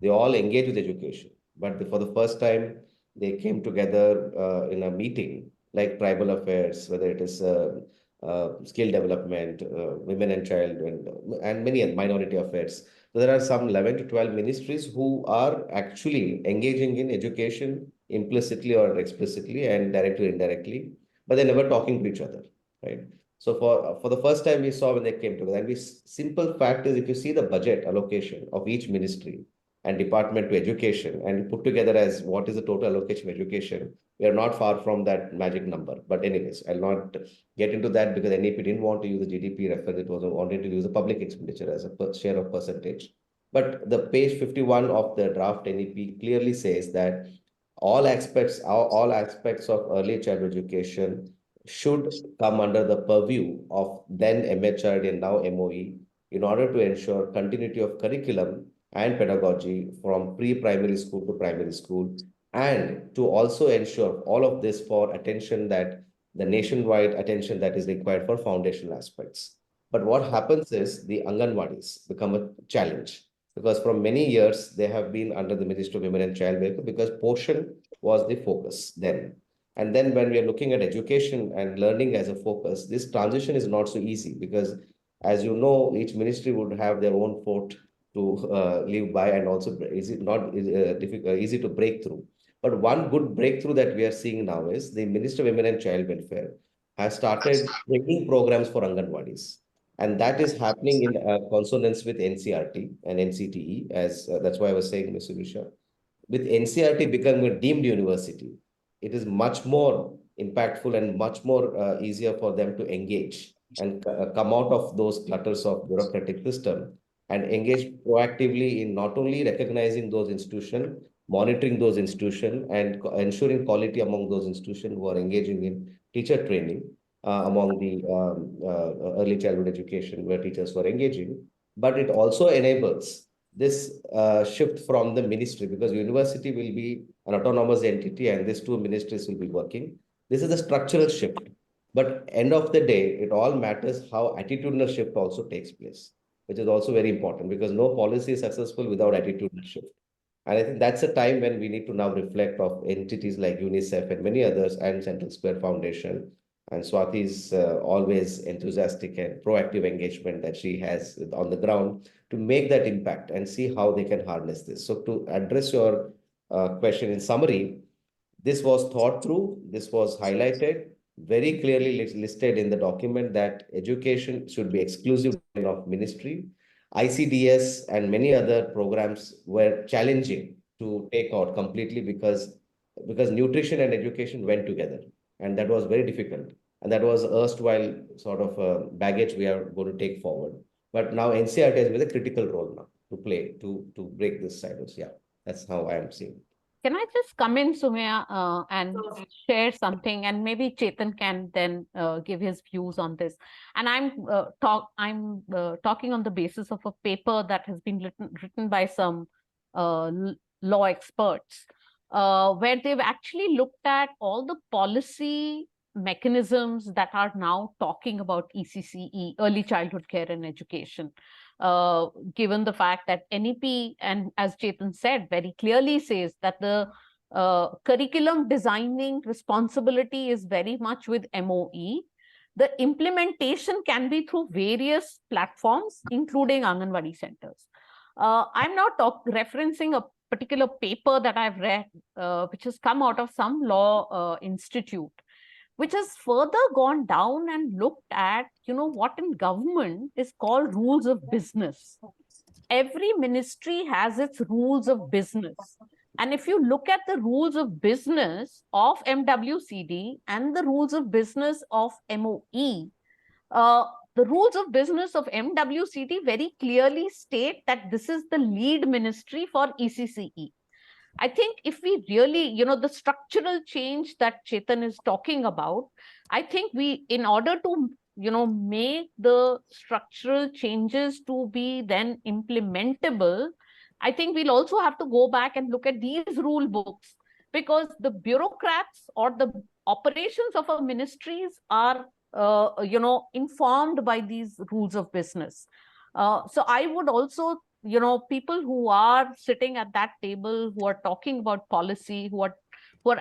They all engage with education, but for the first time, they came together in a meeting like tribal affairs, whether it is skill development, women and child, and many minority affairs. So there are some 11 to 12 ministries who are actually engaging in education implicitly or explicitly and directly or indirectly, but they're never talking to each other, right? So for the first time, we saw when they came together. And simple fact is, if you see the budget allocation of each ministry and department to education and put together as what is the total allocation of education, we are not far from that magic number. But anyways, I'll not get into that because NEP didn't want to use the GDP reference. It was wanting to use the public expenditure as a share of percentage. But the page 51 of the draft NEP clearly says that all aspects of early childhood education should come under the purview of then MHRD and now MOE in order to ensure continuity of curriculum and pedagogy from pre-primary school to primary school, and to also ensure all of this for attention that the nationwide attention that is required for foundational aspects. But what happens is the Anganwadis become a challenge because from many years they have been under the Ministry of Women and Child Welfare because portion was the focus then. And then when we are looking at education and learning as a focus, this transition is not so easy because, as you know, each ministry would have their own fort to live by, and also is it not easy to break through. But one good breakthrough that we are seeing now is the Ministry of Women and Child Welfare has started training programs for Anganwadis. And that is happening in consonance with NCRT and NCTE, as that's why I was saying, Ms. Subisha. With NCRT becoming a deemed university, it is much more impactful and much more easier for them to engage and come out of those clutters of bureaucratic system and engage proactively in not only recognizing those institutions, monitoring those institutions, and ensuring quality among those institutions who are engaging in teacher training among the early childhood education where teachers were engaging. But it also enables this shift from the ministry, because university will be an autonomous entity and these two ministries will be working. This is a structural shift. But end of the day, it all matters how attitudinal shift also takes place, which is also very important because no policy is successful without attitudinal shift. And I think that's a time when we need to now reflect of entities like UNICEF and many others and Central Square Foundation. And Swati's always enthusiastic and proactive engagement that she has on the ground to make that impact and see how they can harness this. So to address your question in summary, this was thought through, this was highlighted, very clearly listed in the document that education should be exclusive of ministry. ICDS and many other programs were challenging to take out completely because nutrition and education went together. And that was very difficult. And that was erstwhile sort of baggage we are going to take forward. But now NCRT has with a critical role now to play to break this silos. Yeah, that's how I am seeing. Can I just come in, Sumaya, and share something, and maybe Chetan can then give his views on this. And I'm talking on the basis of a paper that has been written by some law experts, where they've actually looked at all the policy mechanisms that are now talking about ECCE, early childhood care and education. Given the fact that NEP, and as Chetan said, very clearly says that the curriculum designing responsibility is very much with MOE. The implementation can be through various platforms, including Anganwadi centers. I'm not referencing a particular paper that I've read, which has come out of some law institute, which has further gone down and looked at, what in government is called rules of business. Every ministry has its rules of business. And if you look at the rules of business of MWCD and the rules of business of MOE, the rules of business of MWCD very clearly state that this is the lead ministry for ECCE. I think if we really, the structural change that Chetan is talking about, I think in order to, make the structural changes to be then implementable, I think we'll also have to go back and look at these rule books, because the bureaucrats or the operations of our ministries are, informed by these rules of business. So I would also, people who are sitting at that table, who are talking about policy, who are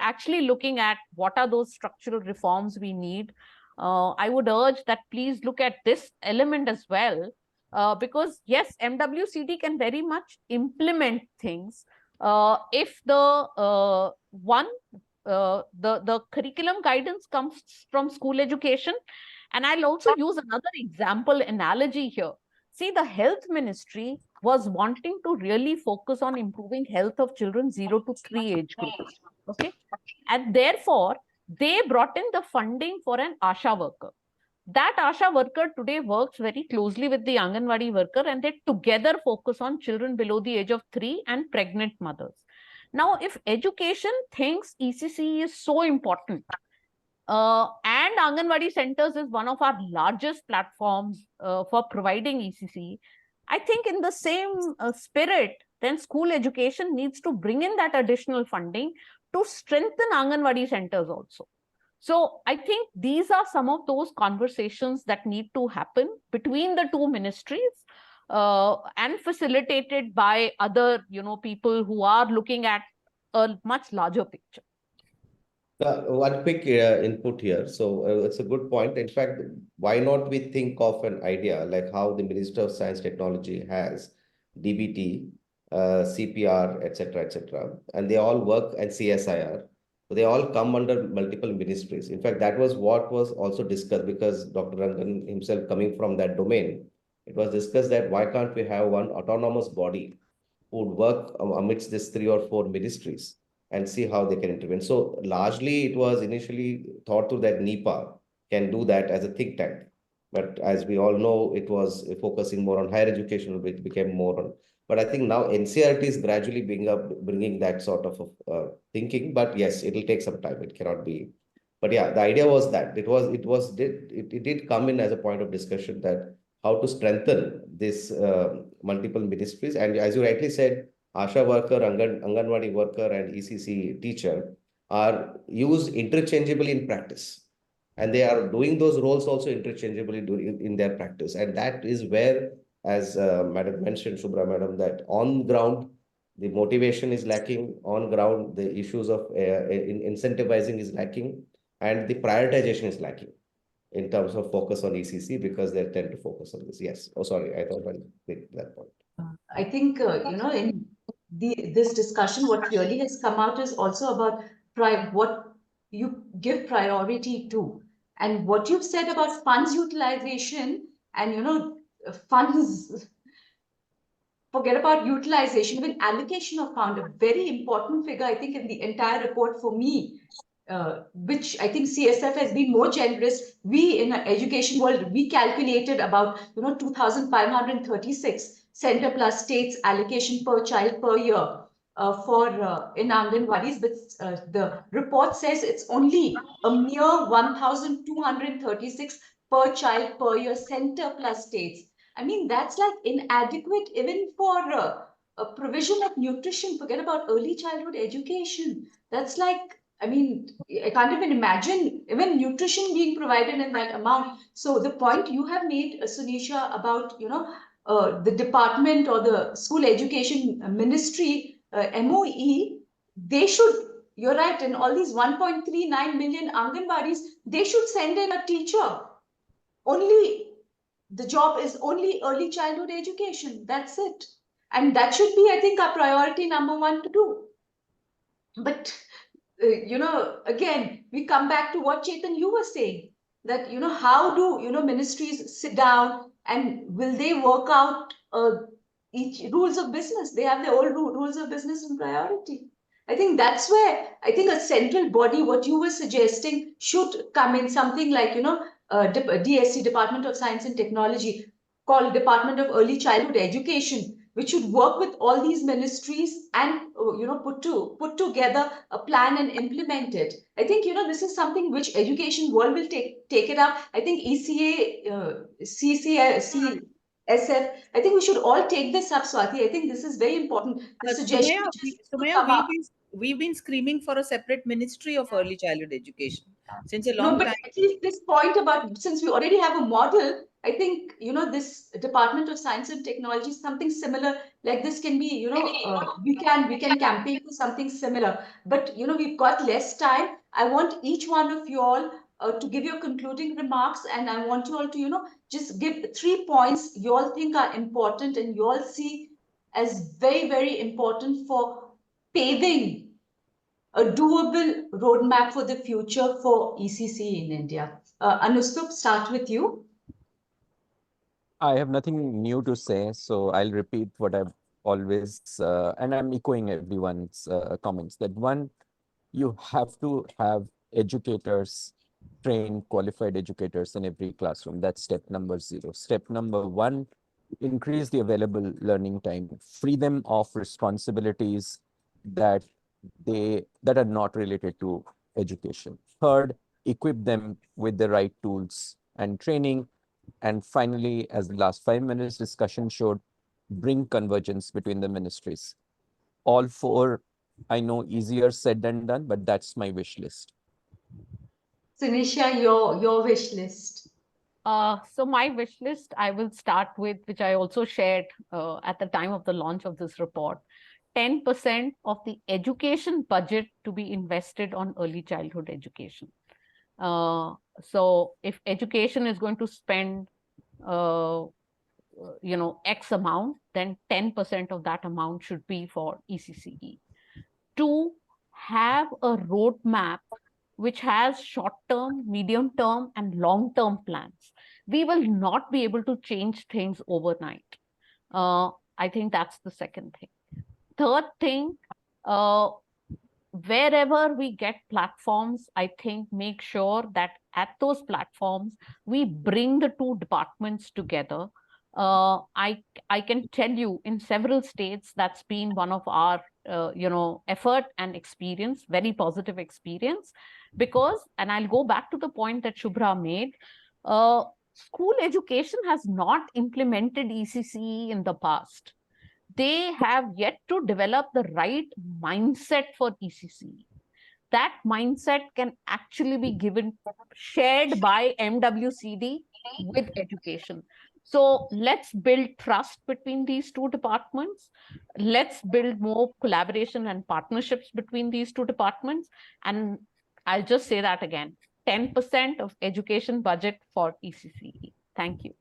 actually looking at what are those structural reforms we need, I would urge that please look at this element as well, because yes, MWCD can very much implement things if the the curriculum guidance comes from school education, And I'll also use another example analogy here. See, the health ministry was wanting to really focus on improving health of children 0 to 3 age group. Okay. And therefore, they brought in the funding for an ASHA worker. That ASHA worker today works very closely with the Anganwadi worker, and they together focus on children below the age of 3 and pregnant mothers. Now, if education thinks ECC is so important, and Anganwadi centers is one of our largest platforms for providing ECC, I think in the same spirit, then school education needs to bring in that additional funding to strengthen Anganwadi centers also. So I think these are some of those conversations that need to happen between the two ministries, and facilitated by other, people who are looking at a much larger picture. One quick input here. So it's a good point. In fact, why not we think of an idea like how the Minister of Science Technology has DBT, CPR, etc., and they all work, and CSIR. They all come under multiple ministries. In fact, that was what was also discussed, because Dr. Rangan himself coming from that domain. It was discussed that why can't we have one autonomous body who would work amidst these 3 or 4 ministries and see how they can intervene. So largely it was initially thought through that NEPA can do that as a think tank. But as we all know, it was focusing more on higher education, which became more on. But I think now NCERT is gradually bringing that sort of thinking. But yes, it will take some time. It cannot be. But yeah, the idea was that it did come in as a point of discussion, that how to strengthen this multiple ministries. And as you rightly said, ASHA worker, Anganwadi worker, and ECC teacher are used interchangeably in practice. And they are doing those roles also interchangeably in their practice. And that is where, as Madam mentioned, Shubhra Madam, that on ground, the motivation is lacking. On ground, the issues of incentivizing is lacking, and the prioritization is lacking in terms of focus on ECC, because they tend to focus on this. Yes. Oh, sorry. I thought I'll make that point. I think, in this discussion, what really has come out is also about what you give priority to. And what you've said about funds utilization and, funds, forget about utilization, even allocation of fund, a very important figure, I think, in the entire report for me, which I think CSF has been more generous. We in the education world, we calculated about 2,536 center plus states allocation per child per year for in Anganwadis, but the report says it's only a mere 1,236 per child per year, center plus states. I mean, that's like inadequate even for a provision of nutrition. Forget about early childhood education. That's like, I mean, I can't even imagine even nutrition being provided in that amount. So the point you have made, Sunisha, about, the department or the school education ministry, MOE, they should, you're right, in all these 1.39 million Anganwadis, they should send in a teacher. Only, the job is only early childhood education. That's it. And that should be, I think, our priority number 1 to do. But again, we come back to what Chetan, you were saying, that, how do, ministries sit down and will they work out each rules of business? They have their own rules of business and priority. I think that's where I think a central body, what you were suggesting, should come in, something like, DSC, Department of Science and Technology, called Department of Early Childhood Education, which should work with all these ministries and put together a plan and implement it. I think this is something which education world will take it up. I think ECA, CSF, I think we should all take this up, Swati. I think this is very important. The suggestion Sumaya, we've been screaming for a separate ministry of early childhood education since a long time. At least this point about, since we already have a model, I think, this Department of Science and Technology, something similar like this can be, we can campaign for something similar. But, we've got less time. I want each one of you all to give your concluding remarks. And I want you all to, just give 3 points you all think are important and you all see as very, very important for paving a doable roadmap for the future for ECC in India. Anustup, start with you. I have nothing new to say, so I'll repeat what I've always, and I'm echoing everyone's comments, that one, you have to have educators, trained, qualified educators in every classroom. That's step number 0. Step number 1, increase the available learning time, free them of responsibilities that are not related to education. Third, equip them with the right tools and training. And finally, as the last 5 minutes discussion showed, bring convergence between the ministries. All 4, I know, easier said than done, but that's my wish list. Sinisha, your wish list. So my wish list, I will start with, which I also shared at the time of the launch of this report, 10% of the education budget to be invested on early childhood education. So if education is going to spend, X amount, then 10% of that amount should be for ECCE. 2, have a roadmap which has short-term, medium-term, and long-term plans. We will not be able to change things overnight. I think that's the second thing. Third thing, wherever we get platforms, I think make sure that at those platforms, we bring the 2 departments together. I can tell you in several states, that's been one of our effort and experience, very positive experience, because, and I'll go back to the point that Shubhra made, school education has not implemented ECCE in the past. They have yet to develop the right mindset for ECCE. That mindset can actually be shared by MWCD with education. So let's build trust between these 2 departments. Let's build more collaboration and partnerships between these 2 departments. And I'll just say that again, 10% of education budget for ECCE. Thank you.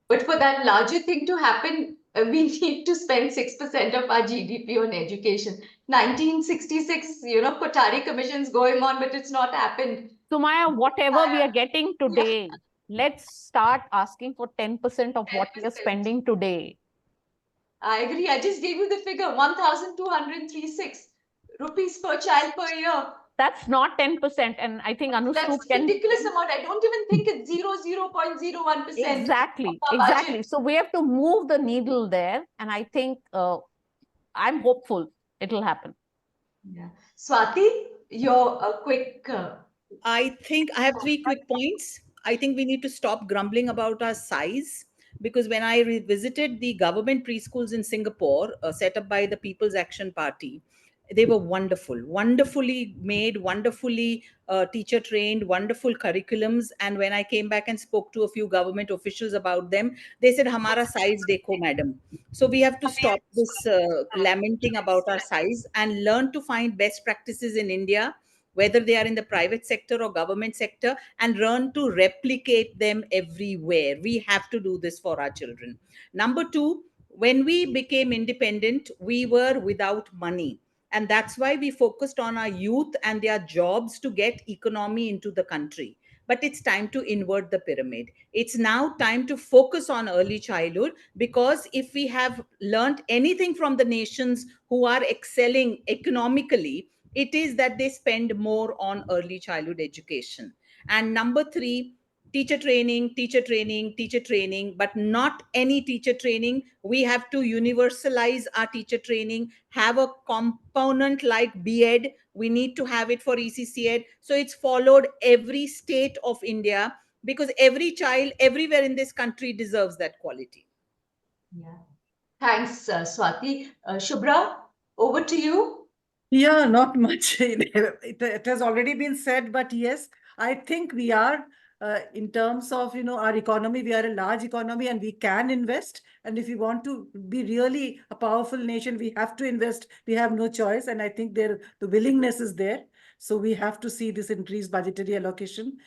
But for that larger thing to happen, we need to spend 6% of our GDP on education. 1966, Kothari Commission's going on, but it's not happened. Sumaya, whatever we are getting today, let's start asking for 10% of what we are spending today. I agree. I just gave you the figure, 1,236 rupees per child per year. That's not 10%. And I think Anustup That's a ridiculous amount. I don't even think it's 0.01%. Exactly. So we have to move the needle there. And I think I'm hopeful it'll happen. Yeah. Swati, your quick... I think I have 3 quick points. I think we need to stop grumbling about our size, because when I revisited the government preschools in Singapore, set up by the People's Action Party, they were wonderfully made, wonderfully teacher trained, wonderful curriculums. And when I came back and spoke to a few government officials about them, they said, "Hamara size dekho, madam." So we have to stop this lamenting about our size and learn to find best practices in India, whether they are in the private sector or government sector, and learn to replicate them everywhere. We have to do this for our children. Number 2, when we became independent, we were without money. And that's why we focused on our youth and their jobs to get economy into the country. But it's time to invert the pyramid. It's now time to focus on early childhood, because if we have learned anything from the nations who are excelling economically, it is that they spend more on early childhood education. And number 3, teacher training, but not any teacher training. We have to universalize our teacher training, have a component like BEd. We need to have it for ECCEd. So it's followed every state of India, because every child everywhere in this country deserves that quality. Yeah. Thanks, Swati. Shubhra, over to you. Yeah, not much. It has already been said, but yes, I think we are, in terms of, our economy, we are a large economy and we can invest. And if we want to be really a powerful nation, we have to invest. We have no choice. And I think the willingness is there. So we have to see this increased budgetary allocation,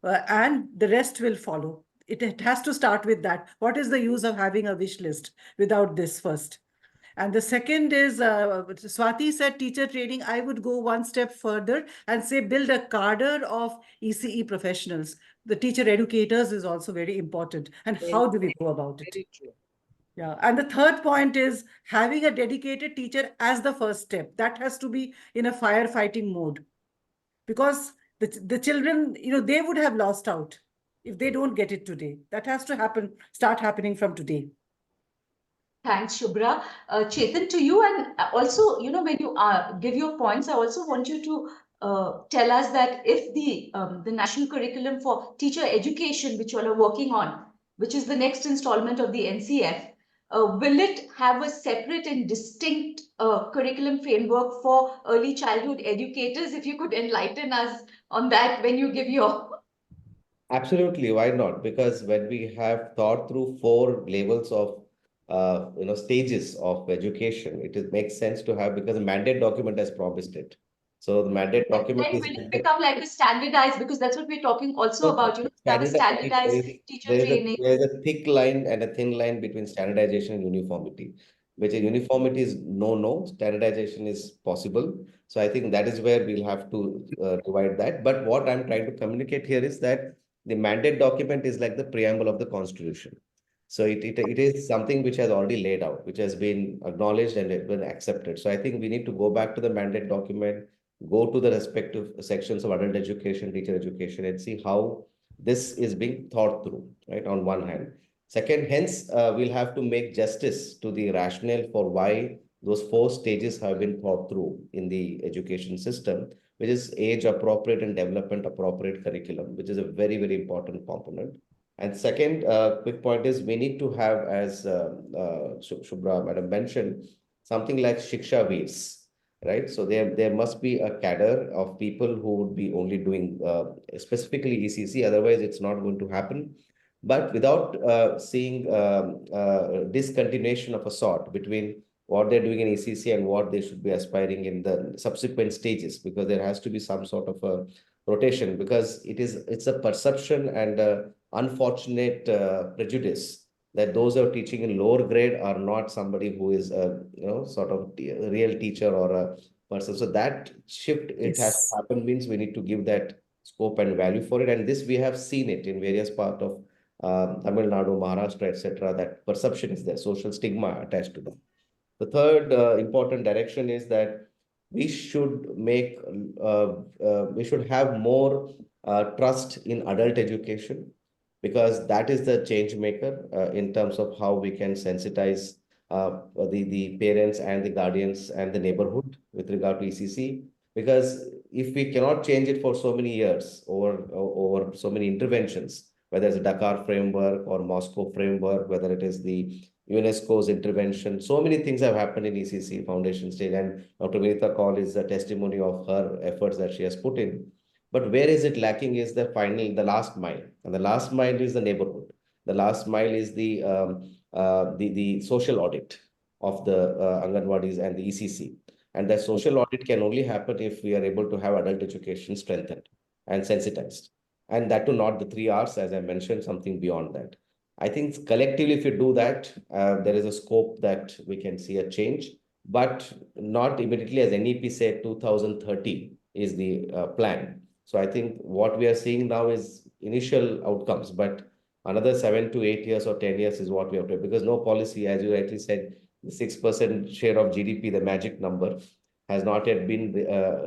and the rest will follow. It has to start with that. What is the use of having a wish list without this first? And the second is, Swati said teacher training. I would go one step further and say build a cadre of ECE professionals. The teacher educators is also very important. And how do we go about it? Very true. Yeah. And the third point is having a dedicated teacher as the first step. That has to be in a firefighting mode. Because the children, they would have lost out if they don't get it today. That has to start happening from today. Thanks, Shubhra. Chetan, to you, and also, when you give your points, I also want you to tell us that if the national curriculum for teacher education, which you all are working on, which is the next installment of the NCF, will it have a separate and distinct curriculum framework for early childhood educators? If you could enlighten us on that when you give your Absolutely, why not? Because when we have thought through 4 levels of stages of education, it makes sense to have, because the mandate document has promised it. So the mandate document then is will it become like a standardized, because that's what we're talking also about, have a standardized teacher training. there is a thick line and a thin line between standardization and uniformity, which is uniformity is no, standardization is possible. So I think that is where we'll have to divide that. But what I'm trying to communicate here is that the mandate document is like the preamble of the Constitution. So it is something which has already laid out, which has been acknowledged and it been accepted. So I think we need to go back to the mandate document, go to the respective sections of adult education, teacher education, and see how this is being thought through, right, on one hand. Second, hence, we'll have to make justice to the rationale for why those 4 stages have been thought through in the education system, which is age appropriate and development appropriate curriculum, which is a very, very important component. And second, quick point is we need to have, as Shubhra madam mentioned, something like Shiksha Veers, right? So there must be a cadre of people who would be only doing specifically ECC, otherwise it's not going to happen. But without seeing discontinuation of a sort between what they're doing in ECC and what they should be aspiring in the subsequent stages, because there has to be some sort of a rotation, because it's a perception and unfortunate prejudice that those who are teaching in lower grade are not somebody who is a sort of a real teacher or a person. So that shift, it has to happen, means we need to give that scope and value for it. And this we have seen it in various parts of Tamil Nadu, Maharashtra, etc. That perception is there, social stigma attached to them. The third important direction is that we should we should have more trust in adult education, because that is the change maker in terms of how we can sensitize the parents and the guardians and the neighborhood with regard to ECC. Because if we cannot change it for so many years over so many interventions, whether it's a Dakar framework or Moscow framework, whether it is the UNESCO's intervention, so many things have happened in ECC foundation stage, and Dr. Vinita Kaul is a testimony of her efforts that she has put in. But where is it lacking is the last mile, and the last mile is the neighborhood. The last mile is the social audit of the Anganwadis and the ECC. And that social audit can only happen if we are able to have adult education strengthened and sensitized. And that too, not the 3 Rs, as I mentioned, something beyond that. I think collectively, if you do that, there is a scope that we can see a change, but not immediately, as NEP said, 2030 is the plan. So I think what we are seeing now is initial outcomes, but another 7 to 8 years or 10 years is what we have to, because no policy, as you rightly said, the 6% share of GDP, the magic number, has not yet been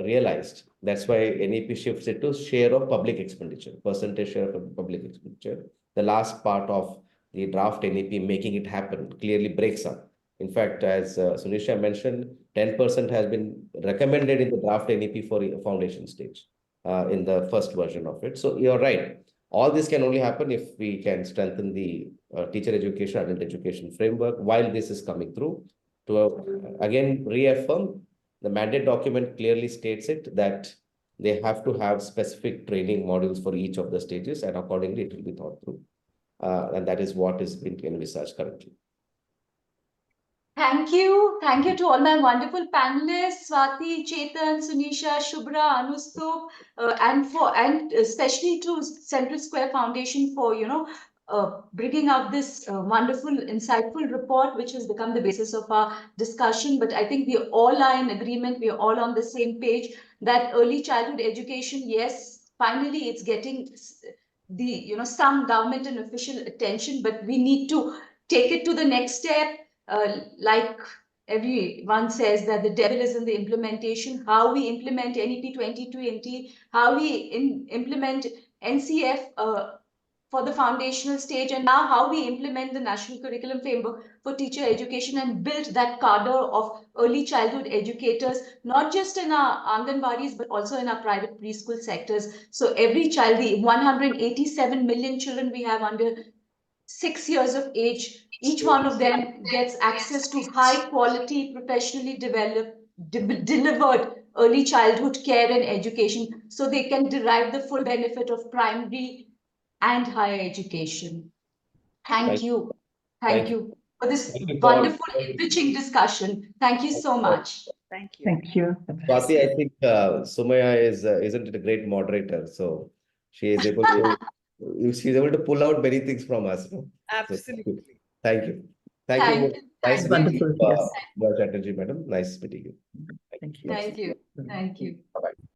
realized. That's why NEP shifts it to share of public expenditure, percentage share of public expenditure. The last part of the draft NEP, making it happen, clearly breaks up. In fact, as Sunisha mentioned, 10% has been recommended in the draft NEP for foundation stage in the first version of it. So you're right. All this can only happen if we can strengthen the teacher education, adult education framework while this is coming through. To again reaffirm, the mandate document clearly states it that they have to have specific training modules for each of the stages, and accordingly it will be thought through. And that is what is being envisaged currently. Thank you. Thank you to all my wonderful panelists, Swati, Chetan, Sunisha, Shubhra, Anustup, and especially to Central Square Foundation for, bringing out this wonderful, insightful report, which has become the basis of our discussion. But I think we all are in agreement, we are all on the same page that early childhood education, yes, finally it's getting the, some government and official attention, but we need to take it to the next step. Like everyone says that the devil is in the implementation, how we implement NEP 2020, how we implement NCF for the foundational stage, and now how we implement the National Curriculum Framework for teacher education and build that cadre of early childhood educators, not just in our Anganwadis, but also in our private preschool sectors. So every child, the 187 million children we have under 6 years of age, each one of them gets access to high quality, professionally delivered early childhood care and education, so they can derive the full benefit of primary and higher education. Thank you. Thank you for this Thank you wonderful, enriching discussion. Thank you so much. Thank you. Thank you. Swati, I think Sumaya isn't it a great moderator? So she is able to she's able to pull out many things from us. No? So, Absolutely. thank you. Thank Thank you. you. Nice Thank meeting you. you, Yes. Chatterjee, madam. Nice meeting you. Thank you. Thank you. Thank you. Bye-bye.